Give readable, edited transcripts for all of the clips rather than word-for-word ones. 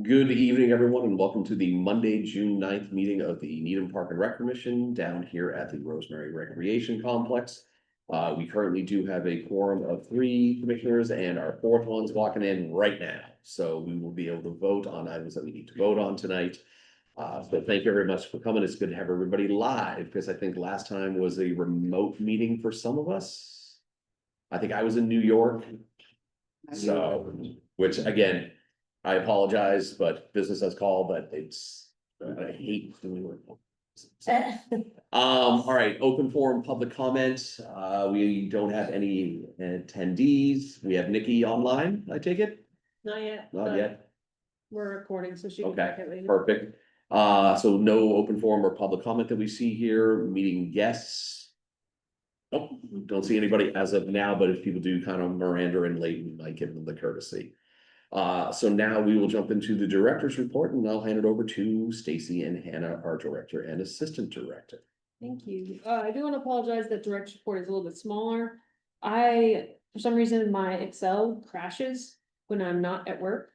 Good evening, everyone, and welcome to the Monday, June 9th meeting of the Needham Park and Rec Commission down here at the Rosemary Recreation Complex. We currently do have a quorum of 3 commissioners and our 4th one's walking in right now. So we will be able to vote on items that we need to vote on tonight. So thank you very much for coming. It's good to have everybody live because I think last time was a remote meeting for some of us. I think I was in New York. So, which again, I apologize, but business has called, but I hate doing it. All right, open forum, public comment. We don't have any attendees. We have Nikki online, I take it? Not yet. Not but yet. We're recording, so she can Okay, back it later. perfect. So no open forum or public comment that we see here. Meeting guests. Nope, don't see anybody as of now, but if people do kind of Miranda and late, we might give them the courtesy. So now we will jump into the director's report and I'll hand it over to Stacy and Hannah, our director and assistant director. Thank you. I do want to apologize that direct report is a little bit smaller. For some reason, my Excel crashes when I'm not at work.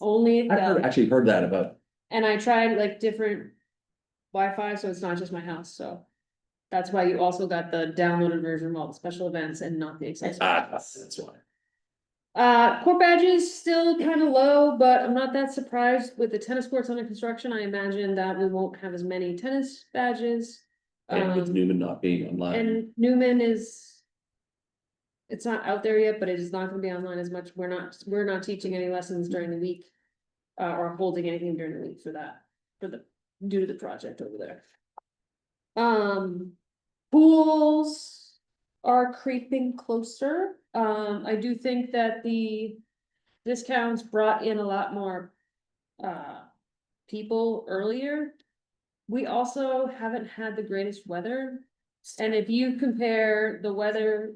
Only I've actually heard that about. And I tried like different Wi-Fi, so it's not just my house, so. That's why you also got the downloaded version of all the special events and not the Excel. That's why. Court badges still kind of low, but I'm not that surprised with the tennis courts under construction. I imagine that we won't have as many tennis badges. And with Newman not being online. And Newman is. It's not out there yet, but it is not gonna be online as much. We're not teaching any lessons during the week. Or holding anything during the week due to the project over there. Pools are creeping closer. I do think that the discounts brought in a lot more people earlier. We also haven't had the greatest weather. And if you compare the weather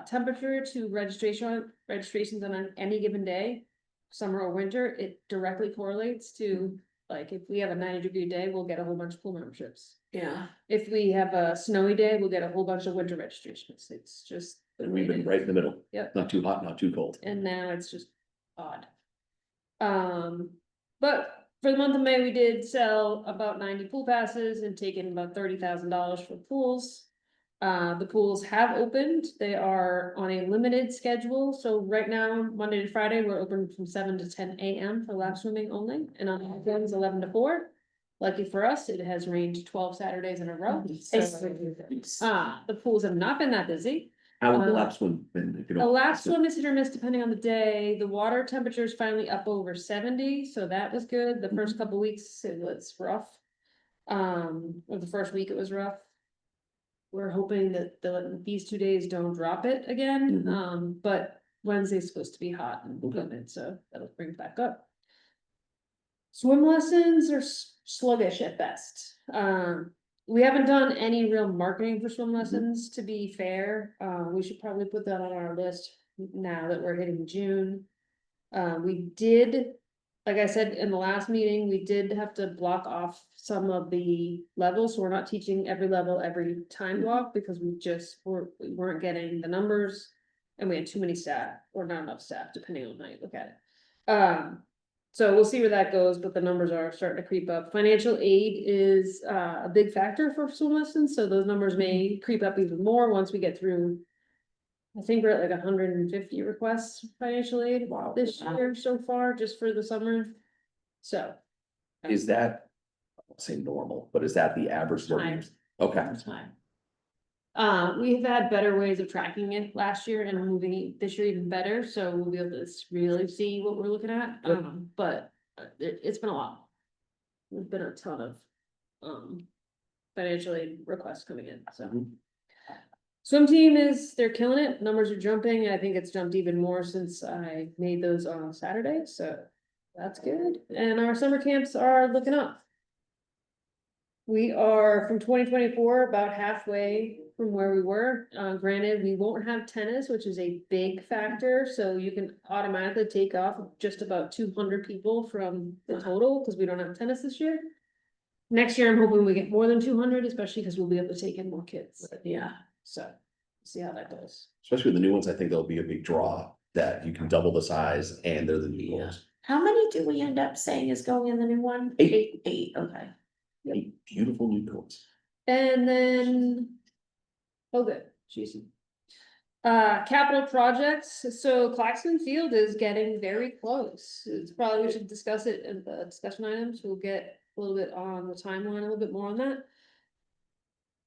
temperature to registrations on any given day, summer or winter, it directly correlates to, like, if we have a 90-degree day, we'll get a whole bunch of pool memberships. Yeah. If we have a snowy day, we'll get a whole bunch of winter registrations. It's just. And we've been right in the middle. Yep. Not too hot, not too cold. And now it's just odd. But for the month of May, we did sell about 90 pool passes and taken about $30,000 for pools. The pools have opened. They are on a limited schedule. So right now, Monday to Friday, we're open from 7 to 10 a.m. for lap swimming only, and on weekends 11 to 4. Lucky for us, it has rained 12 Saturdays in a row. So, the pools have not been that busy. How has the lap swim been? If you The don't- lap swim is hit or miss depending on the day. The water temperature is finally up over 70, so that was good. The first couple weeks it was rough. Or the first week it was rough. We're hoping that these 2 days don't drop it again, but Wednesday's supposed to be hot and humid, so that'll bring it back up. Swim lessons are sluggish at best. We haven't done any real marketing for swim lessons, to be fair. We should probably put that on our list now that we're hitting June. We did, like I said in the last meeting, we did have to block off some of the levels, so we're not teaching every level every time block because we weren't getting the numbers. And we had too many staff, or not enough staff, depending on how you look at it. So we'll see where that goes, but the numbers are starting to creep up. Financial aid is a big factor for swim lessons, so those numbers may creep up even more once we get through. I think we're at like 150 requests for financial aid this year so far, just for the summer. So. Is that, I won't say normal, but is that the average? Time. Okay. We've had better ways of tracking it last year and moving it this year even better, so we'll be able to really see what we're looking at. But it's been a lot. There's been a ton of financial aid requests coming in, so. Swim team they're killing it. Numbers are jumping. I think it's jumped even more since I made those on Saturday, so that's good. And our summer camps are looking up. We are from 2024 about halfway from where we were. Granted, we won't have tennis, which is a big factor, so you can automatically take off just about 200 people from the total because we don't have tennis this year. Next year, I'm hoping we get more than 200, especially because we'll be able to take in more kids. Yeah, so see how that goes. Especially with the new ones, I think there'll be a big draw that you can double the size and they're the new ones. How many do we end up saying is going in the new one? 8. 8, okay. A beautiful new doors. And then. Oh, good, jeez. Capital projects, so Claxton Field is getting very close. It's probably, we should discuss it in the discussion items. We'll get a little bit on the timeline, a little bit more on that.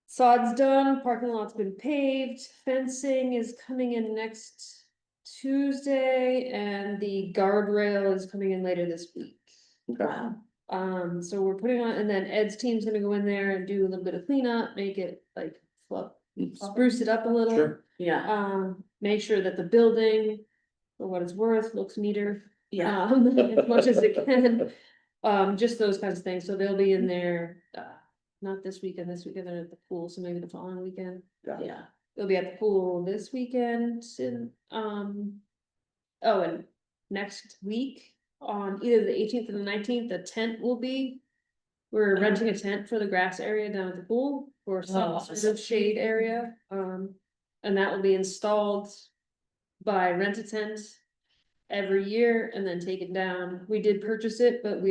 Sod's done, parking lot's been paved, fencing is coming in next Tuesday, and the guardrail is coming in later this week. Okay. Wow. So we're putting on, and then Ed's team's gonna go in there and do a little bit of cleanup, make it like, spruce it up a little. Sure. Yeah, Make sure that the building, for what it's worth, looks neater, yeah, as much as it can. Just those kinds of things, so they'll be in there, not this weekend, they're at the pool, so maybe the following weekend. yeah. They'll be at the pool this weekend, and, oh, and next week, on either the 18th or the 19th, the tent will be. We're renting a tent for the grass area down at the pool, for some Oh, sort of shade area, and that will be installed by Rent a Tent every year and then taken down. We did purchase it, but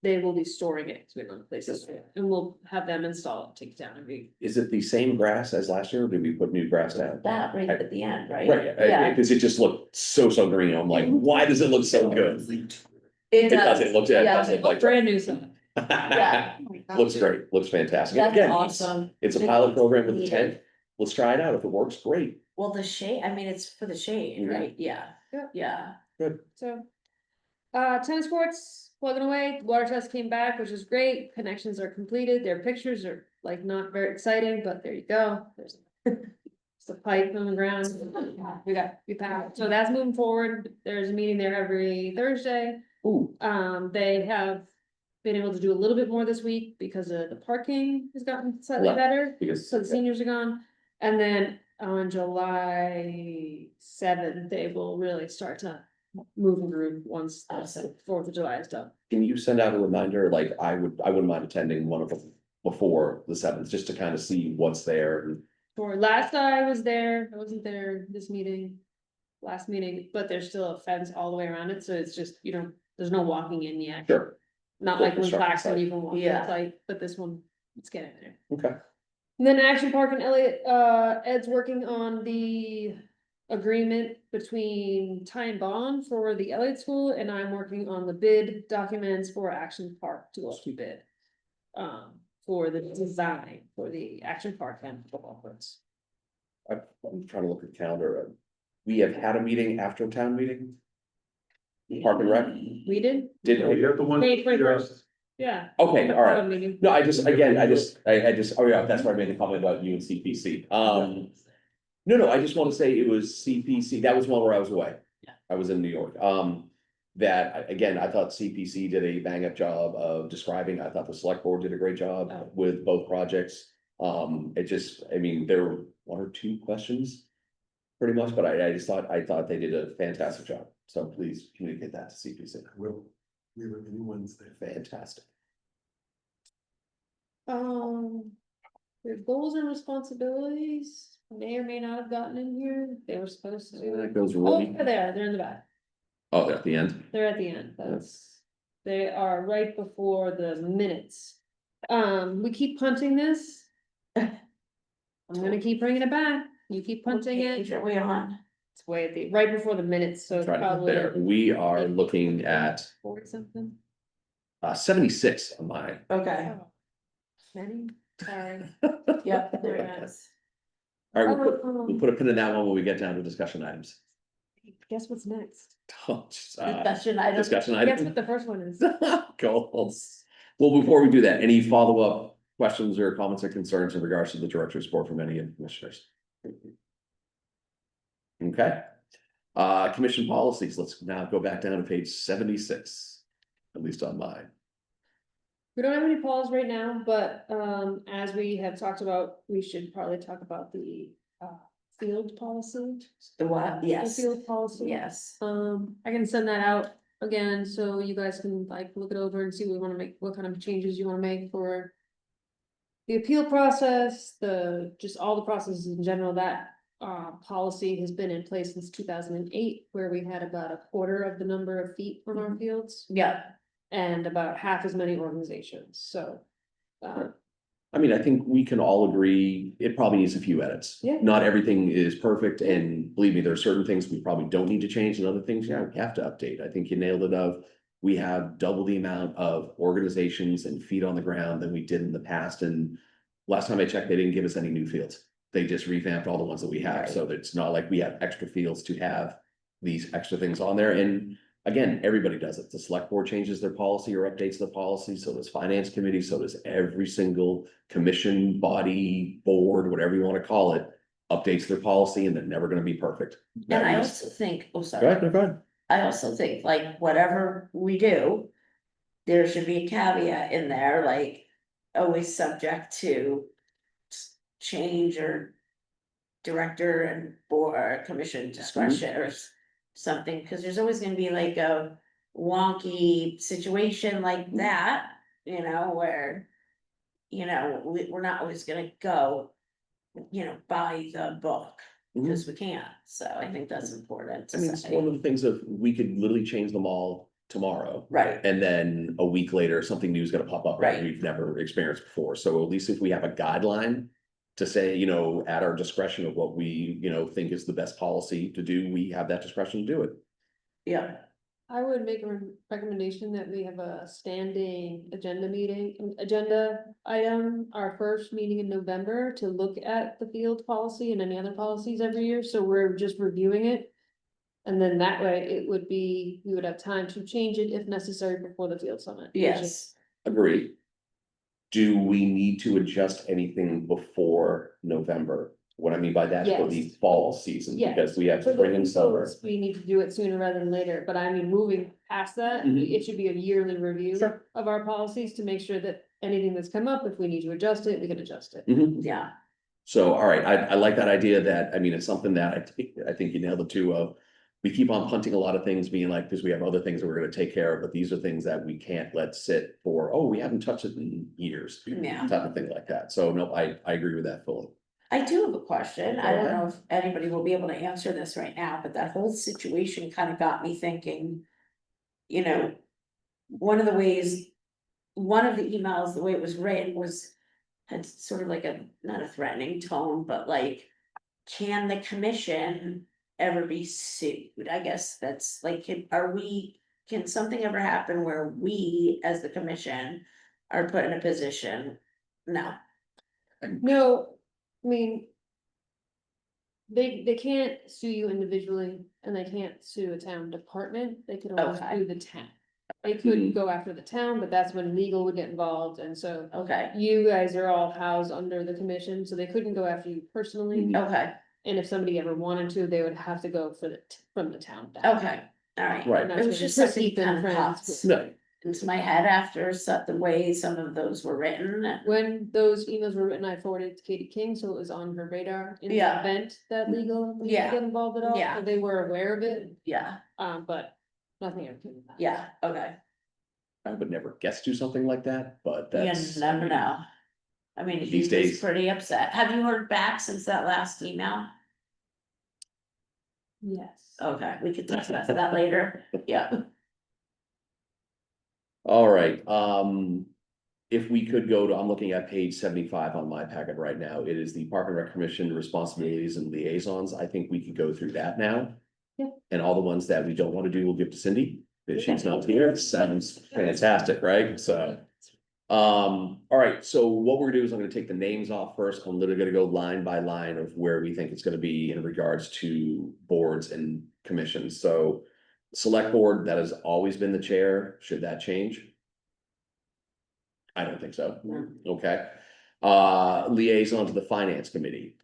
they will be storing it, because we don't have places, and we'll have them install it, take it down every. Is it the same grass as last year, or did we put new grass down? That right at the end, right? Right, Yeah. because it just looked so green, I'm like, why does it look so good? It does, it looks- it yeah. does, it like- Brand new stuff. Yeah. Looks great, looks fantastic. That's Again, awesome. it's a pilot program with the tent, let's try it out, if it works, great. Well, the shade, I mean, it's for the shade, Mhm. right? Yeah, Yeah. yeah. So, tennis courts, plugging away, water test came back, which is great, connections are completed, their pictures are like not very exciting, but there you go, there's. It's a pipe on the ground, we passed, so that's moving forward, there's a meeting there every Thursday. Ooh, They have been able to do a little bit more this week because of the parking has gotten slightly Yeah. better, because. so the seniors are gone. And then on July 7th, they will really start to move and groove once the Awesome. 4th of July is done. Can you send out a reminder, like, I wouldn't mind attending one of them before the 7th, just to kind of see what's there. And For last I was there, I wasn't there this meeting, last meeting, but there's still a fence all the way around it, so it's just, there's no walking in yet. Sure, Not like when Construction Claxton, site. you can walk Yeah. inside, but this one, it's getting there. okay, And then Action Park and Elliott, Ed's working on the agreement between Ty and Bond for the Elliott School, and I'm working on the bid documents for Action Park to go up to bid. For the design for the Action Park and football courts. I'm trying to look at the calendar. We have had a meeting after town meeting? Park and Rec? We did? Did, You have the one. May 21st. Yeah. okay, all right. Meeting. No, I just, oh yeah, that's why I made the comment about you and CPC. No, I just want to say it was CPC, that was one where I was away. Yeah. I was in New York. Again, I thought CPC did a bang up job of describing, I thought the select board did a great job Oh. with both projects. There were 1 or 2 questions. Pretty much, but I thought they did a fantastic job, so please communicate that to CPC. Will, we have any Wednesday. Fantastic. Their goals and responsibilities may or may not have gotten in here, they were supposed to. That goes Oh, really, they're in the back. oh, at the end, They're at the end, they are right before the minutes. We keep punting this. I'm gonna keep bringing it back, you keep punting What page it, are we on? it's way at the, right before the minutes, so it's try to get probably there, we are looking at 40 something. 76 on mine. Okay, Oh, Many, sorry. yep, there it is. All right, we'll put a pin in that one when we get down to discussion items. Guess what's next? Discussion item. Discussion Guess items. what the first one is? Goals. Well, before we do that, any follow-up questions or comments or concerns in regards to the director's report from any of the commissioners? Okay, commission policies, let's now go back down to page 76, at least on mine. We don't have any polls right now, but as we have talked about, we should probably talk about the field policy. The what? The Yes, Field policy. yes. I can send that out again, so you guys can like look it over and see what we wanna make, what kind of changes you wanna make for. The appeal process, just all the processes in general, that policy has been in place since 2008, where we had about a quarter of the number of feet on our fields. Yeah, And about half as many organizations, so. I mean, I think we can all agree, it probably needs a few edits. Yeah. Not everything is perfect, and believe me, there are certain things we probably don't need to change, and other things, yeah, we have to update. I think you nailed it of. We have double the amount of organizations and feet on the ground than we did in the past, and last time I checked, they didn't give us any new fields. They just revamped all the ones that we have, so it's not like we have extra fields to have these extra things on there, and again, everybody does it. The select board changes their policy or updates the policy, so does finance committee, so does every single commission, body, board, whatever you wanna call it. Updates their policy and they're never gonna be perfect. and I That also think, oh, is- sorry. Go ahead, no, go ahead. I also think like whatever we do, there should be a caveat in there, like always subject to change or director and board commission discretion or something, because there's always gonna be like a wonky situation like that, you know, where we're not always gonna go, by the book, because we can't, so I think that's important I to mean, it's say. one of the things of, we could literally change them all tomorrow. Right, And then a week later, something new is gonna pop up that Right. we've never experienced before. So at least if we have a guideline. To say, at our discretion of what we, think is the best policy to do, we have that discretion to do it. yeah, I would make a recommendation that we have a standing agenda item, our first meeting in November to look at the field policy and any other policies every year, so we're just reviewing it. And then that way we would have time to change it if necessary before the field summit. yes, Agree. Do we need to adjust anything before November? What I mean by that, for the Yes. fall season, Yes. because we have For the spring and summer. fields, we need to do it sooner rather than later, but I mean, moving past that, Mhm. it should be a yearly review Sure. of our policies to make sure that anything that's come up, if we need to adjust it, we can adjust it. Mhm. yeah, So, all right, I like that idea that, I mean, it's something that I think you nailed it too of. We keep on punting a lot of things, being like, because we have other things that we're gonna take care of, but these are things that we can't let sit for, oh, we haven't touched it in years. Yeah. Type of thing like that. So no, I agree with that fully. I do have a question, I Go don't ahead. know if anybody will be able to answer this right now, but that whole situation kind of got me thinking. You know, one of the ways, one of the emails, the way it was written had sort of like not a threatening tone, but like. Can the commission ever be sued? I guess that's like, can something ever happen where we, as the commission, are put in a position? No, No, I mean. They can't sue you individually and they can't sue a town department, they could always Okay. sue the town. They could go after the town, but that's when legal would get involved, and so okay, you guys are all housed under the commission, so they couldn't go after you personally. okay, And if somebody ever wanted to, they would have to go from the town. down. okay, alright. Right. And It that's was what just Chris something Ethan kind of friends pops No, into my head after the way some of those were written. When those emails were written, I forwarded it to Katie King, so it was on her radar in the Yeah. event that legal needed to Yeah. get involved at all, Yeah. so they were aware of it, Yeah, but nothing ever came of that. yeah, okay, I would never guess do something like that, but you that's. never know. I mean, he These was days. pretty upset. Have you heard back since that last email? Yes. Okay, we could discuss that later, yeah. All right, if we could go to, I'm looking at page 75 on my packet right now. It is the Park and Rec Commission responsibilities and liaisons. I think we could go through that now. Yeah. And all the ones that we don't want to do, we'll give to Cindy, if she's not here. Sounds fantastic, right? So. All right, so what we're gonna do is I'm gonna take the names off first. I'm literally gonna go line by line of where we think it's gonna be in regards to boards and commissions. So. Select board, that has always been the chair. Should that change? I don't think so. No. Okay. Liaison to the finance committee.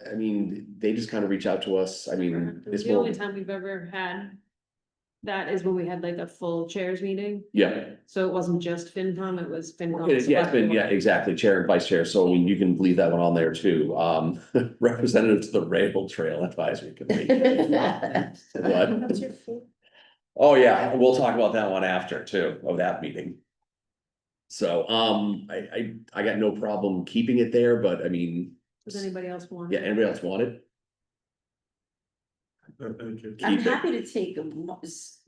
I mean, they just kind of reach out to us. I mean, it's The only more, time we've ever had that is when we had like a full chairs meeting, yeah. so it wasn't just FinCom, it was FinCom. Yeah, it's been, yeah, exactly, chair and vice chair, so I mean, you can leave that one on there too, representative to the Rail Trail Advisory Committee. What? What's your favorite? Oh, yeah, we'll talk about that one after too, of that meeting. So, I got no problem keeping it there, but I mean, Does anybody else want? yeah, anybody else want it? Thank you. I'm Keep it. happy to take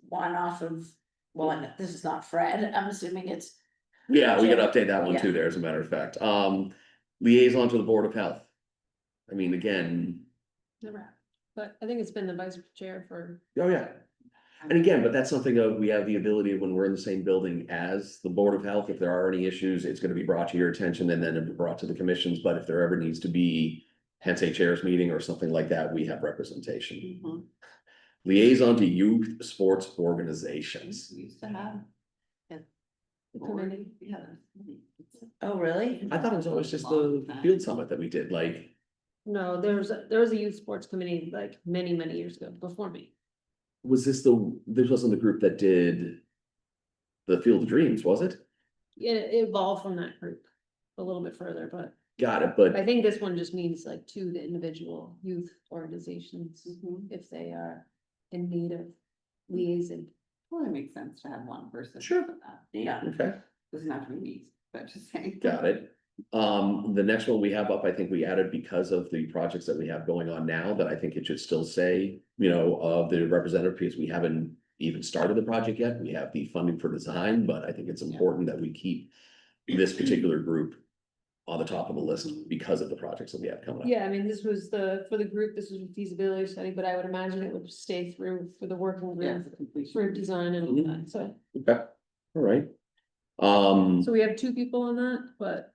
one off of, well, and this is not Fred, I'm assuming it's, Yeah, we gotta update that one too Yeah. there, as a matter of fact. Liaison to the Board of Health. I mean, again, Never happened, but I think it's been the vice chair for, oh yeah. And again, but that's something of, we have the ability when we're in the same building as the Board of Health, if there are any issues, it's gonna be brought to your attention and then it'll be brought to the commissions, but if there ever needs to be hence a chairs meeting or something like that, we have representation. Mhm. Liaison to youth sports organizations. We used to have. the committee. Yeah. Oh, really? I thought it was always just the field summit that we did, like, No, there was a youth sports committee like many, many years ago, before me. was this wasn't the group that did the Field of Dreams, was it? It evolved from that group a little bit further, but Got it, but I think this one just means like to the individual youth organizations, Mhm. if they are in need of liaison. Well, it makes sense to have one person. Sure. for that. Yeah, okay. Doesn't have to be me, but just saying. Got it. The next one we have up, I think we added because of the projects that we have going on now, that I think it should still say, of the representative, because we haven't even started the project yet. We have the funding for design, but I think it's important that we keep this particular group on the top of the list because of the projects that we have coming up. Yeah, I mean, this was for the group, this was a feasibility study, but I would imagine it would stay through for the working Yeah, group for completion. for design and all that, so. Okay, all right. So we have two people on that, but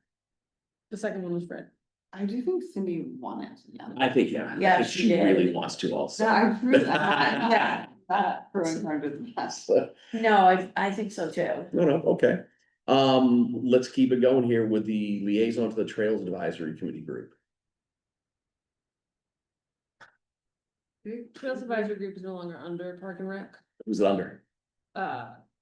the second one was Fred. I do think Cindy wanted, yeah. I think, yeah. Yeah, I think she she really did. wants to So also. I really, yeah, that throwing her under the bus. no, I think so too. No, no, okay. Let's keep it going here with the liaison to the Trails Advisory Committee group. Trails Advisory Group is no longer under Park and Rec, Who's it under?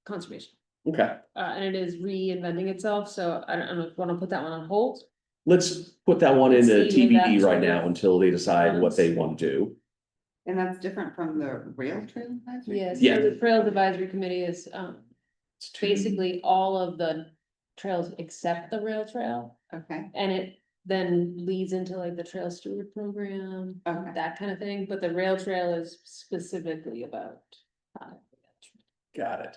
conservation. Okay, And it is reinventing itself, so I don't know if you wanna put that one on hold. let's put that one into See where that TBD right sort now of until they decide what they want to do. And that's different from the rail trail advisory? Yes, Yeah. so the Trails Advisory Committee is, It's too- basically all of the trails except the rail trail. Okay, And it then leads into like the trail steward program, okay. that kind of thing, but the rail trail is specifically about. Got it.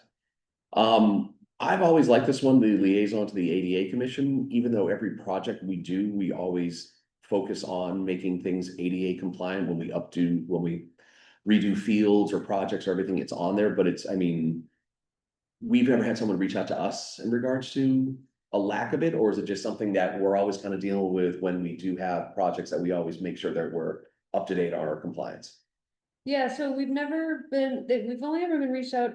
I've always liked this one, the liaison to the ADA commission, even though every project we do, we always focus on making things ADA compliant when we redo fields or projects or everything, it's on there, but it's, I mean, we've never had someone reach out to us in regards to a lack of it, or is it just something that we're always kind of dealing with when we do have projects that we always make sure that we're up to date on our compliance? Yeah, so we've never been, we've only ever been reached out,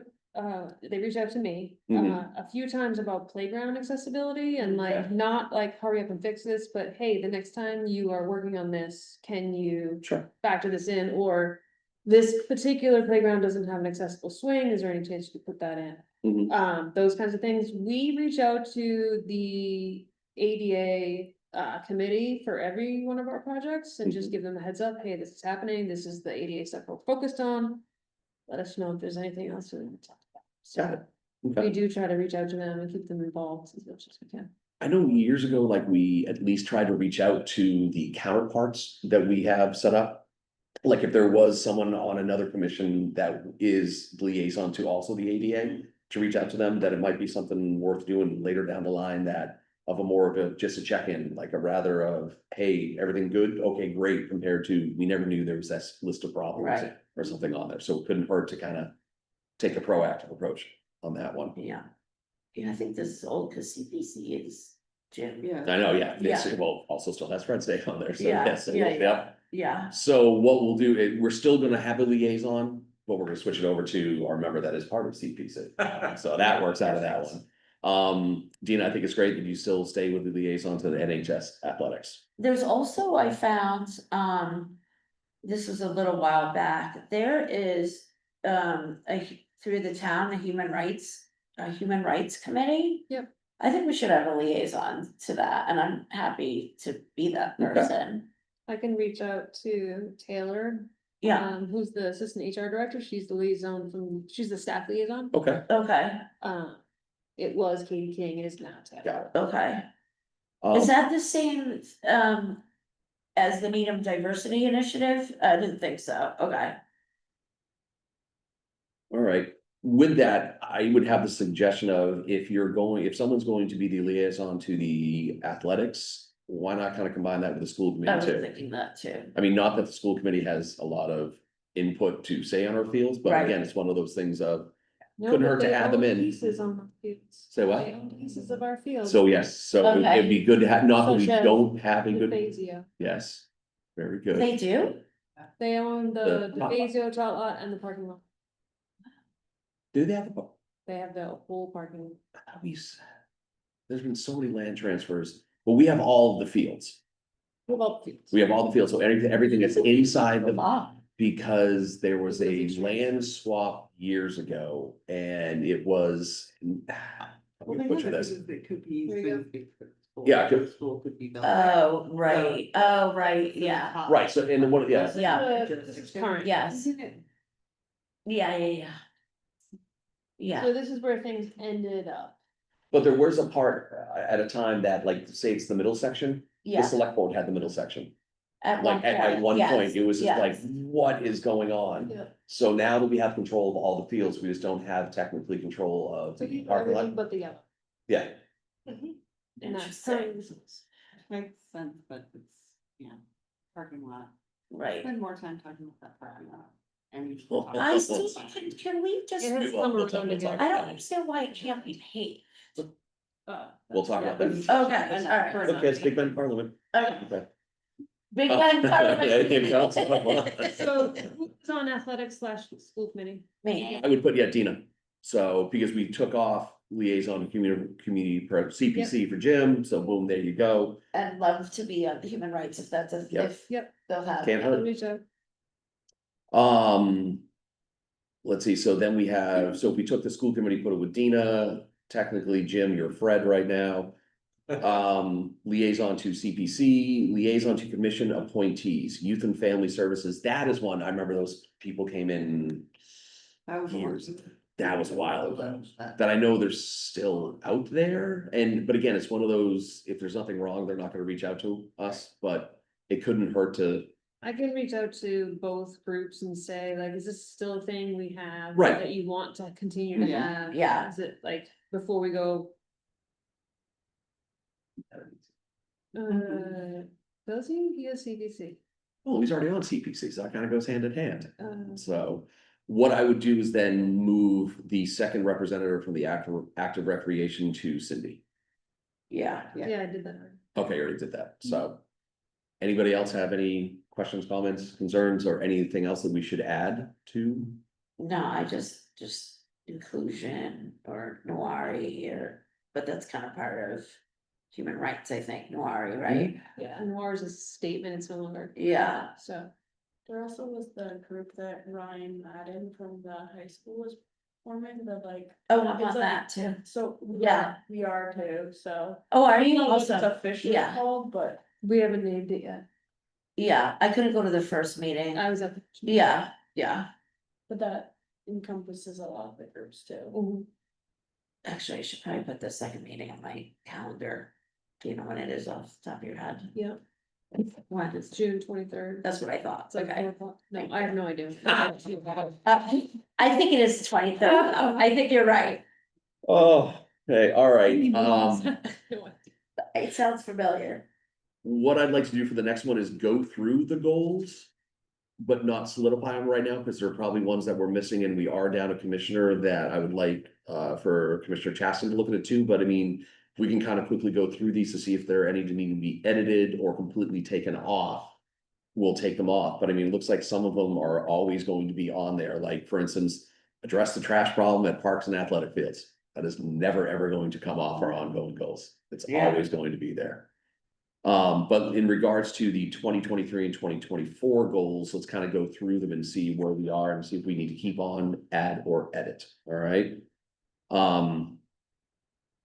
they reached out to me, Mhm. a few times about playground accessibility and Okay. like, not like hurry up and fix this, but hey, the next time you are working on this, can you Sure. factor this in, or this particular playground doesn't have an accessible swing, is there any chance you could put that in? Those kinds of things. We reach out to the ADA committee for every one of our projects and just give them a heads up, hey, this is happening, this is the ADA stuff we're focused on. Let us know if there's anything else we want to talk about. Got it. So Okay. we do try to reach out to them and keep them involved as much as we can. I know years ago, like we at least tried to reach out to the counterparts that we have set up. Like if there was someone on another commission that is liaison to also the ADA, to reach out to them, that it might be something worth doing later down the line, that of a more of a, just a check-in, like a rather of, hey, everything good? Okay, great, compared to, we never knew there was this list of problems Right. or something on there, so it couldn't hurt to kind of take a proactive approach on that one. Yeah. Yeah, I think this is old because CPC is Jim. Yeah. I know, yeah, it's, Yeah. well, also still has Fred's Day on there, so Yeah, yes, yeah, yep. Yeah, So what we'll do is, we're still gonna have a liaison, but we're gonna switch it over to our member that is part of CPC. So that works out of that one. Dina, I think it's great that you still stay with the liaison to the NHS athletics. there's also, I found, this was a little while back, there is, through the town, a human rights committee. Yep. I think we should have a liaison to that, and I'm happy to be that Okay. person. I can reach out to Taylor. Yeah, Who's the assistant HR director, she's the liaison she's the staff liaison. Okay, okay, It was Katie King, it is now Taylor. got it. okay. Um, Is that the same, as the Needham Diversity Initiative? I didn't think so, okay. All right, with that, I would have the suggestion of if someone's going to be the liaison to the athletics, why not kind of combine that with the school I committee was too? thinking that too. I mean, not that the school committee has a lot of input to say on our fields, but Right. again, it's one of those things of, No, Couldn't but hurt to they add them own in. Pieces on our fields. Say what? They own pieces of our fields. so yes, so it'd be good to have, not that we Such as don't have a The good, Fazio. yes, very good. They do? They own the The- Fazio tot lot and the parking lot. Do they have a? They have the whole parking lot. I thought there's been so many land transfers, but we have all of the fields. Well, fields. We have all the fields, so everything is inside the, Wow. because there was a Because of land swap years ago and it was. Let me butcher this. It could be. There you go. Yeah, it could- School could be built. Oh, right, oh, right, yeah, Right, so in the one, yeah, Yeah. This is current. yes, yeah. Yeah, So this is where things ended up. but there was a part at a time that, like, say it's the middle section, the yeah, select board had the middle section. at one Like, at one yes, point, it was just like, yes. what is going on? Yeah. So now that we have control of all the fields, we just don't have technically control of So the you parking everything lot. but the yellow. Yeah, And that's Interesting. current. Makes sense, but it's, yeah, parking lot. Right. Spend more time talking about that parking lot. And you. Well, I still, can we just, It has We will, some we'll road talk- we'll together. talk. I don't understand why it can't be paid. We'll talk about that. Okay, alright. Okay, it's Big Bend Parliament. Okay. Okay. Big Oh, Ben. yeah, yeah, yeah. So who's on athletics / school committee? Me, I would put, yeah, Dina. So, because we took off liaison to community CPC for Jim, so boom, there you go. I'd love to be on the human rights if that's a, Yep. if Yep. they'll have. Can't Let hurt. me check. Let's see, so then we have, so if we took the school committee, put it with Dina, technically, Jim, you're Fred right now. Liaison to CPC, liaison to commission appointees, youth and family services, that is one, I remember those people came in That was. years. That was a while ago. That I know they're still out there, but again, it's one of those, if there's nothing wrong, they're not gonna reach out to us, but it couldn't hurt to. I can reach out to both groups and say, like, is this still a thing we have? Right. That you want to continue to Yeah. have? Yeah. Is it like, before we go, does he has CBC? Oh, he's already on CPC, so that kind of goes hand in hand. Uh, So what I would do is then move the second representative from the active recreation to Cindy. Yeah, yeah, I did that. already. Okay, I already did that, so. Anybody else have any questions, comments, concerns, or anything else that we should add to? no, I just inclusion or Noari or, but that's kind of part of human rights, I think, Noari, right? Yeah, and Noir's a statement, it's no longer. Yeah, So, There also was the group that Ryan Madden from the high school was forming, the like, oh, I'm It's on like- that too. so. Yeah. We are too, so. Oh, are I don't you know what it's also? officially Yeah. called, but we haven't named it yet. Yeah, I couldn't go to the first meeting. I was at the. Yeah, that encompasses a lot of the groups too. Mhm. actually, I should probably put the second meeting on my calendar. Do you know when it is off the top of your head? Yeah, When is it's June 23rd. That's what I thought, It's like okay. 4 o'clock. No, I have no idea. I think it is the 23rd, I think you're right, Oh, okay, all right, it sounds familiar. what I'd like to do for the next one is go through the goals. But not solidify them right now, because there are probably ones that we're missing, and we are down a commissioner that I would like for Commissioner Chaston to look at it too, but I mean. We can kind of quickly go through these to see if there are any that need to be edited or completely taken off. We'll take them off, but I mean, it looks like some of them are always going to be on there, like, for instance. Address the trash problem at parks and athletic fields, that is never, ever going to come off our ongoing goals, it's Yeah. always going to be there. But in regards to the 2023 and 2024 goals, let's kind of go through them and see where we are and see if we need to keep on, add or edit, all right?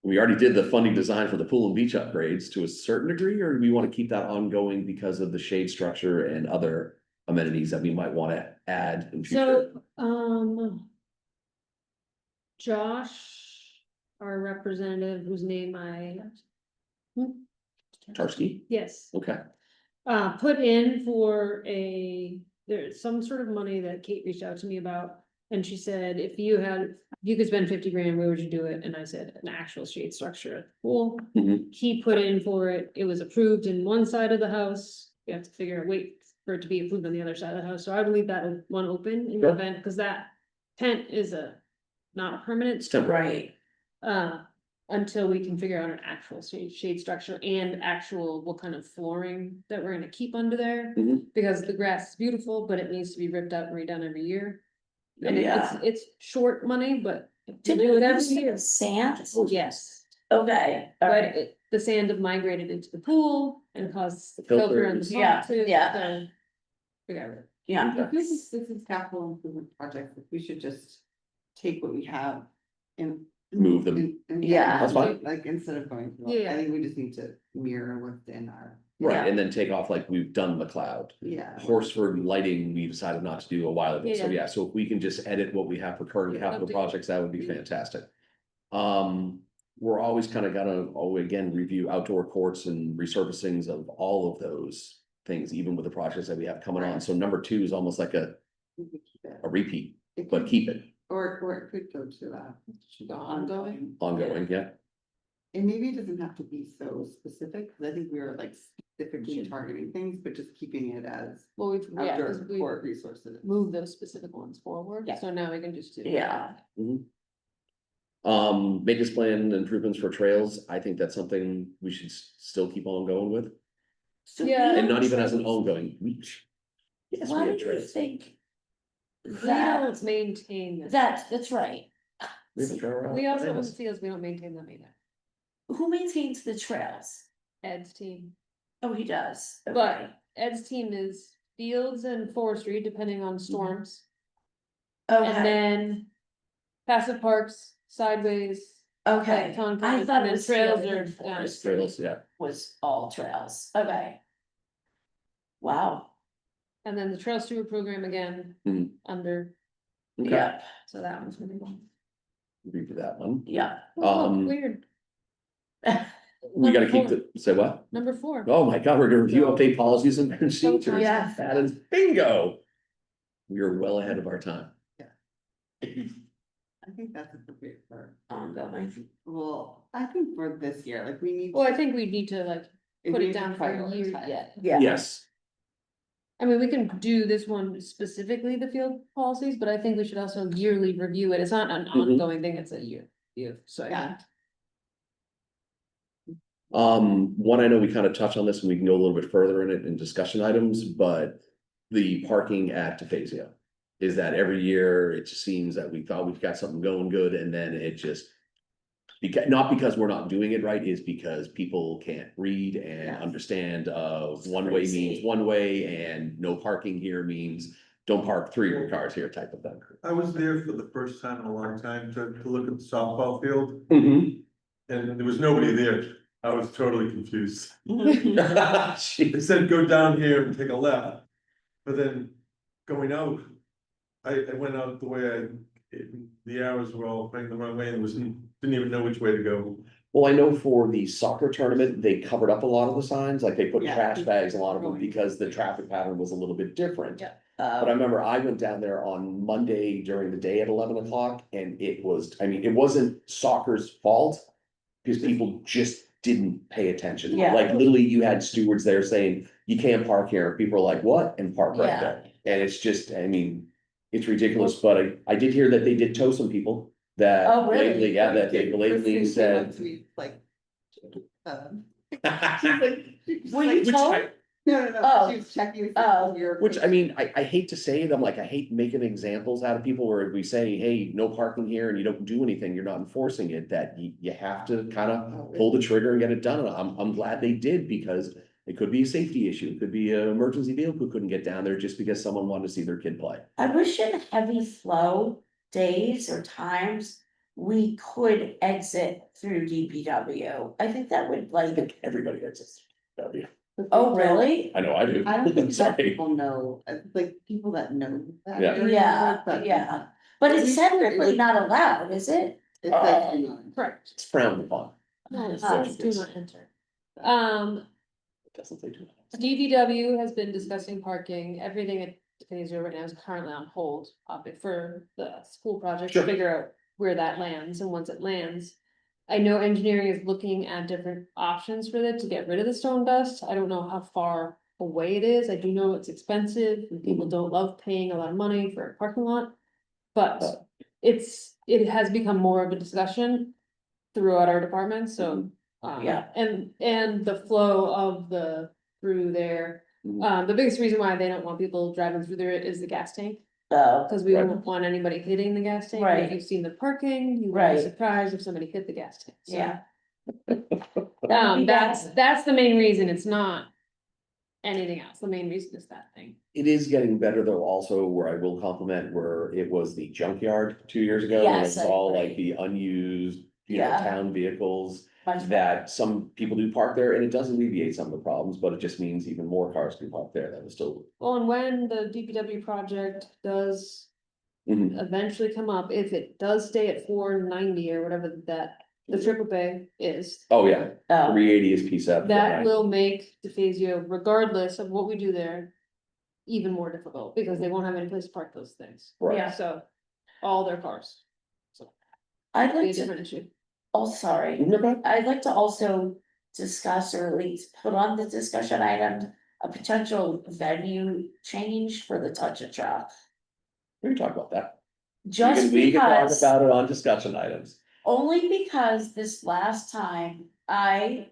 We already did the funding design for the pool and beach upgrades to a certain degree, or do we want to keep that ongoing because of the shade structure and other amenities that we might want to add in future? So, Josh, our representative, whose name Tarski, yes, okay, put in for there's some sort of money that Kate reached out to me about. And she said, if you could spend 50 grand, where would you do it? And I said, an actual shade structure at the pool. Mhm. He put in for it, it was approved in one side of the house, you have to wait for it to be approved on the other side of the house, so I would leave that one open in the Sure. event, cause that tent is not a permanent. It's temporary. Right, Until we can figure out an actual shade structure and actual what kind of flooring that we're gonna keep under there. Mhm. Because the grass is beautiful, but it needs to be ripped out and redone every year. And Yeah. it's short money, but. if you did do we it every use year. sand? Oh, yes, Okay, but alright, the sand have migrated into the pool and caused the Filter filter in the is- Yeah, pond too, yeah. so. We got it. yeah, If this is capital improvement project, we should just take what we have and. Move them. Yeah. That's fine. Like, instead of going through, Yeah. I think we just need to mirror what's in our, Right, and then take off like we've done McLeod. yeah. Horsford lighting, we decided not to do a while ago, so Yeah. yeah, so if we can just edit what we have for current Yeah, capital update. projects, that would be fantastic. We're always kind of gonna, again, review outdoor courts and resurfacings of all of those things, even with the projects that we have coming on, so number 2 is almost like a We could keep it. repeat, It but could- keep it Or it could go to, Should go ongoing. ongoing, yeah. and maybe it doesn't have to be so specific, because I think we were like specifically targeting things, but just keeping it as Well, outdoor 'cause we support resources. moved those specific ones forward, Yeah. so now we can just do. Yeah. Maintenance plan improvements for trails, I think that's something we should still keep on going with, So Yeah. we and not have even as an trails. ongoing. Yes, we Why have do you trails. think? We That, don't maintain them. that's right. We have a trail route. We also, in the fields, we don't maintain them either, Who maintains the trails? Ed's team, Oh, he does, okay, but Ed's team is fields and forestry, depending on storms. And okay, then passive parks, sideways, okay, like Concom, I thought and it then was trails field are and down. forest. Trails, yeah. Was all trails, okay. Wow, And then the trail steward program again, Mhm. under, Okay, yep, so that one's gonna go. agree to that one. yep. Oh, Um, weird, We gotta keep Number the, say what? number 4. Oh my God, we're gonna review update policies and procedures. Yeah. That is bingo. We are well ahead of our time. I think that's appropriate for, Ongoing, well, I think for this year, like, we need. Well, I think we need to like we put need it to down for a year prioritize. yet. yeah. Yes, I mean, we can do this one specifically, the field policies, but I think we should also yearly review it. It's not an Mhm. ongoing thing, it's a year. So, Yeah. one, I know we kind of touched on this and we can go a little bit further in it in discussion items, but the parking at Tefazio. Is that every year it just seems that we thought we've got something going good and then it just. Not because we're not doing it right, is because people can't read and Yes. understand It's one way means crazy. one way and no parking here means. Don't park 3 of your cars here type of thing. I was there for the first time in a long time to look at the softball field, Mhm. and there was nobody there. I was totally confused. They Jeez. said, go down here and take a left, but then going out, I went out the way the arrows were all pointing the wrong way and didn't even know which way to go. Well, I know for the soccer tournament, they covered up a lot of the signs, like they put Yeah. trash bags, in a lot of them, Right. because the traffic pattern was a little bit different. Yeah. But I remember I went down there on Monday during the day at 11 o'clock and it was, I mean, it wasn't soccer's fault. Because people just didn't pay attention. Yeah. Like literally you had stewards there saying, you can't park here. People are like, what? And park right Yeah. there. And it's just, I mean, it's ridiculous, but I did hear that they did tow some people. That Oh, really? blatantly, yeah, that they blatantly said. Like. She's Were you like, Which told? I- no, Oh. she was checking. Oh. Which, I mean, I hate to say it, I'm like, I hate making examples out of people where we say, hey, no parking here and you don't do anything, you're not enforcing it, that you have to kind of pull the trigger and get it done. And I'm glad they did because it could be a safety issue. It could be an emergency vehicle couldn't get down there just because someone wanted to see their kid play. I wish in heavy flow days or times, we could exit through DPW. I think that would I like, think everybody gets this. oh, really? I know I do. I don't think that Sorry. people know, like, people that know that. Yeah. area, Yeah, but yeah, but it's technically not allowed, is it? It's like, you know, Correct. It's frowned upon. No, it Ah. says do not enter. It doesn't say too much. DVW has been discussing parking, everything at DeFazio right now is currently on hold, for the school project, Sure. to figure out where that lands, and once it lands. I know engineering is looking at different options for it to get rid of the stone dust. I don't know how far away it is. I do know it's expensive and people don't love paying a lot of money for a parking lot. But it has become more of a discussion throughout our department, so. Yeah. And the flow of through there. Mhm. The biggest reason why they don't want people driving through there is the gas tank. Oh, Cause we Right. don't want anybody hitting the gas tank, and Right. if you've seen the parking, you would be Right. surprised if somebody hit the gas tank, so. yeah. That's the main reason, it's not. Anything else, the main reason is that thing. It is getting better though, also where I will compliment where it was the junkyard 2 years ago. When Yes, it's I all agree. like the unused, you know, Yeah. town vehicles. Much better. That some people do park there and it does alleviate some of the problems, but it just means even more cars can park there that was still. Well, and when the DPW project does Mhm. eventually come up, if it does stay at 490 or whatever that, the triple bay is. Oh, yeah, Oh, 380 is PSAP. That will make DeFazio, regardless of what we do there. Even more difficult, because they won't have any place to park those things. Right. Yeah. So, all their cars. So, I'd be a like to, different issue. oh, sorry. Okay. I'd like to also discuss or at least put on the discussion item, a potential venue change for the touch a truck. We can talk about that. Just We can talk because, about it on discussion items. only because this last time I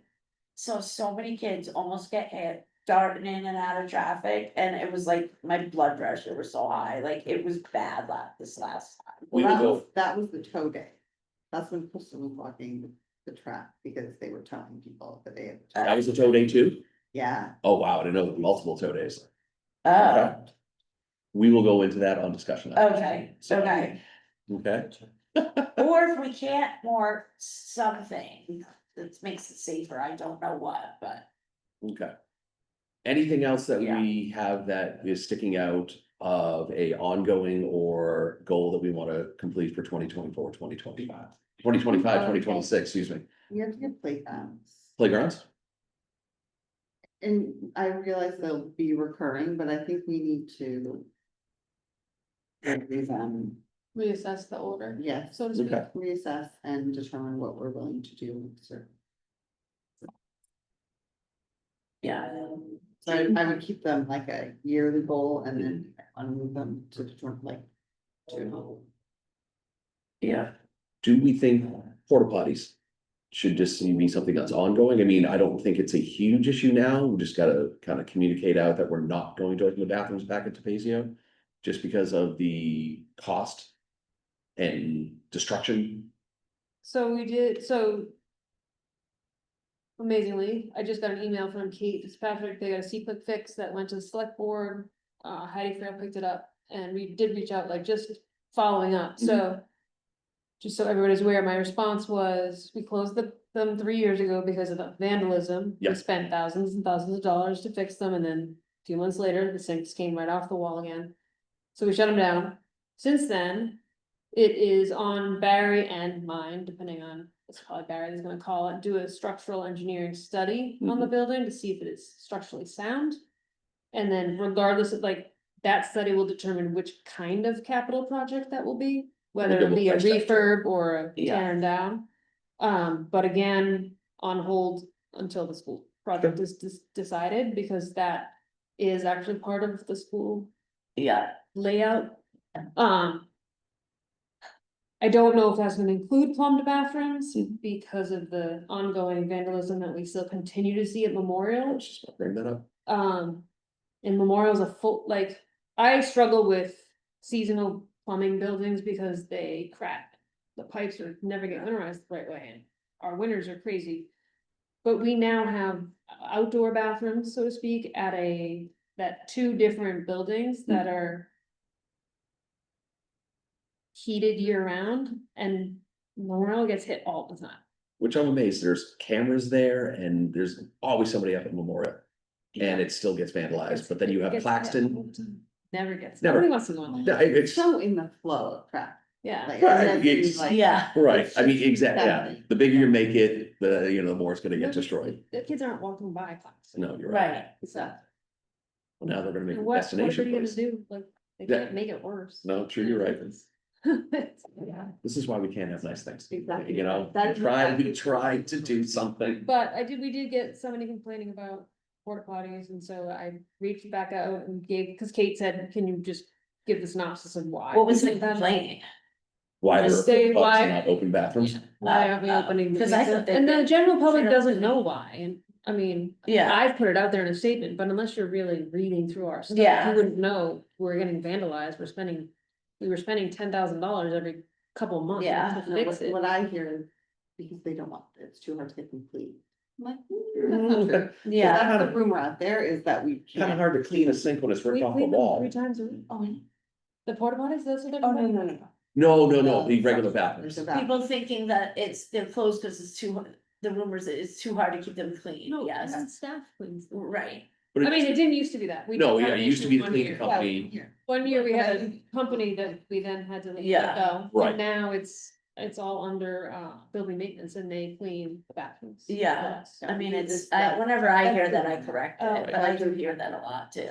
saw so many kids almost get hit, darting in and out of traffic, and it was like, my blood pressure was so high, like, it was bad this last time. We Well, will go, that was the tow day. That's when Kristen was walking the track because they were telling people that they had. that was the tow day too? Yeah, Oh, wow, I didn't know there were multiple tow days. Oh, We will go into that on discussion. items. okay, So- okay. Okay, Or if we can't more something that makes it safer, I don't know what, but. okay. Anything else that Yeah. we have that is sticking out of a ongoing or goal that we want to complete for 2024, 2025? 2025, 2026, excuse me, we have to get playgrounds. playgrounds? And I realize they'll be recurring, but I think we need to. Reassess the order, Yes, so to speak. Okay. reassess and determine what we're willing to do. So Yeah. I would keep them like a yearly goal and then move them to determine like. To. Yeah. Do we think porta potties should just be something that's ongoing? I mean, I don't think it's a huge issue now. We just gotta kind of communicate out that we're not going to open the bathrooms back at Tapazio. Just because of the cost and destruction. So we did, so. Amazingly, I just got an email from Kate Fitzpatrick, they got a C-click fix that went to the select board, Heidi Frail picked it up, and we did reach out, like, just following up, so. Just so everybody's aware, my response was, we closed them 3 years ago because of the vandalism. Yeah. We spent thousands and thousands of dollars to fix them, and then 2 months later, the sinks came right off the wall again. So we shut them down. Since then, it is on Barry and mine, depending on, it's probably Barry that's gonna call it, do a structural engineering study on the building to see if it is structurally sound. And then regardless of, like, that study will determine which kind of capital project that will be, whether it be a refurb or a Yeah. tearing down. But again, on hold until the school project is decided, because that is actually part of the school Yeah, layout. I don't know if that's gonna include plumbed bathrooms because of the ongoing vandalism that we still continue to see at I Memorial. was just gonna bring that up. And Memorial's a full, like, I struggle with seasonal plumbing buildings because they crack. The pipes are never get winterized the right way, and our winters are crazy. But we now have outdoor bathrooms, so to speak, that 2 different buildings that are. Heated year round, and Memorial gets hit all the time. Which I'm amazed, there's cameras there and there's always somebody up at Memorial. And it still gets vandalized, but then you have Gets hit all Claxton. the time. Never gets, Never. nobody wants to go in there, Yeah, it's, So in the flow of traffic. yeah. Like, Right, and that's it's- like- yeah, right, It's I mean, just exactly, yeah, something. the bigger you make it, the more it's gonna get Nobody- destroyed. The kids aren't walking by Claxton. No, you're right. right, So, Well, now they're gonna make a What are destination you gonna place. do? Like, they Yeah. can't make it worse. No, true, you're right. Yeah. This is why we can't have nice things. Exactly. You know, That's we tried to do something. But we did get somebody complaining about porta potties, and so I reached back out and gave, cause Kate said, can you just give the synopsis of why? What was the Sometimes- complaint? Why there Just are say pubs why- and not open bathrooms. Why aren't we opening? Cause I thought that. And the general public fairly- doesn't know why, and I mean, Yeah, I put it out there in a statement, but unless you're really reading through our stuff, Yeah. you wouldn't know we're getting vandalized, we were spending $10,000 every couple of months Yeah. to No, fix it. what I hear is because they don't want, it's too hard to get them clean. I'm like, that's not true. yeah. That's the rumor out there is that we Kind of can't. hard to clean a sink when it's We ripped off the clean them wall. 3 times a week. Oh, The porta potties, those are the. no, no, no. No, the regular bathrooms. There's a bathroom. People thinking that they're closed because it's the rumors that it's too hard to keep them clean, No, yes, yes, staff cleans them. right. But I mean, it- it didn't used to be that. We No, did yeah, have it an used to issue be the one cleaning year. company. Here. One year we had a company that we then had to let Yeah. go. Right. And now it's all under building maintenance and they clean the bathrooms. Yeah. for us. I mean, it's, That's- whenever I hear that's that, I good. correct Oh, it, but I do hear that a lot too.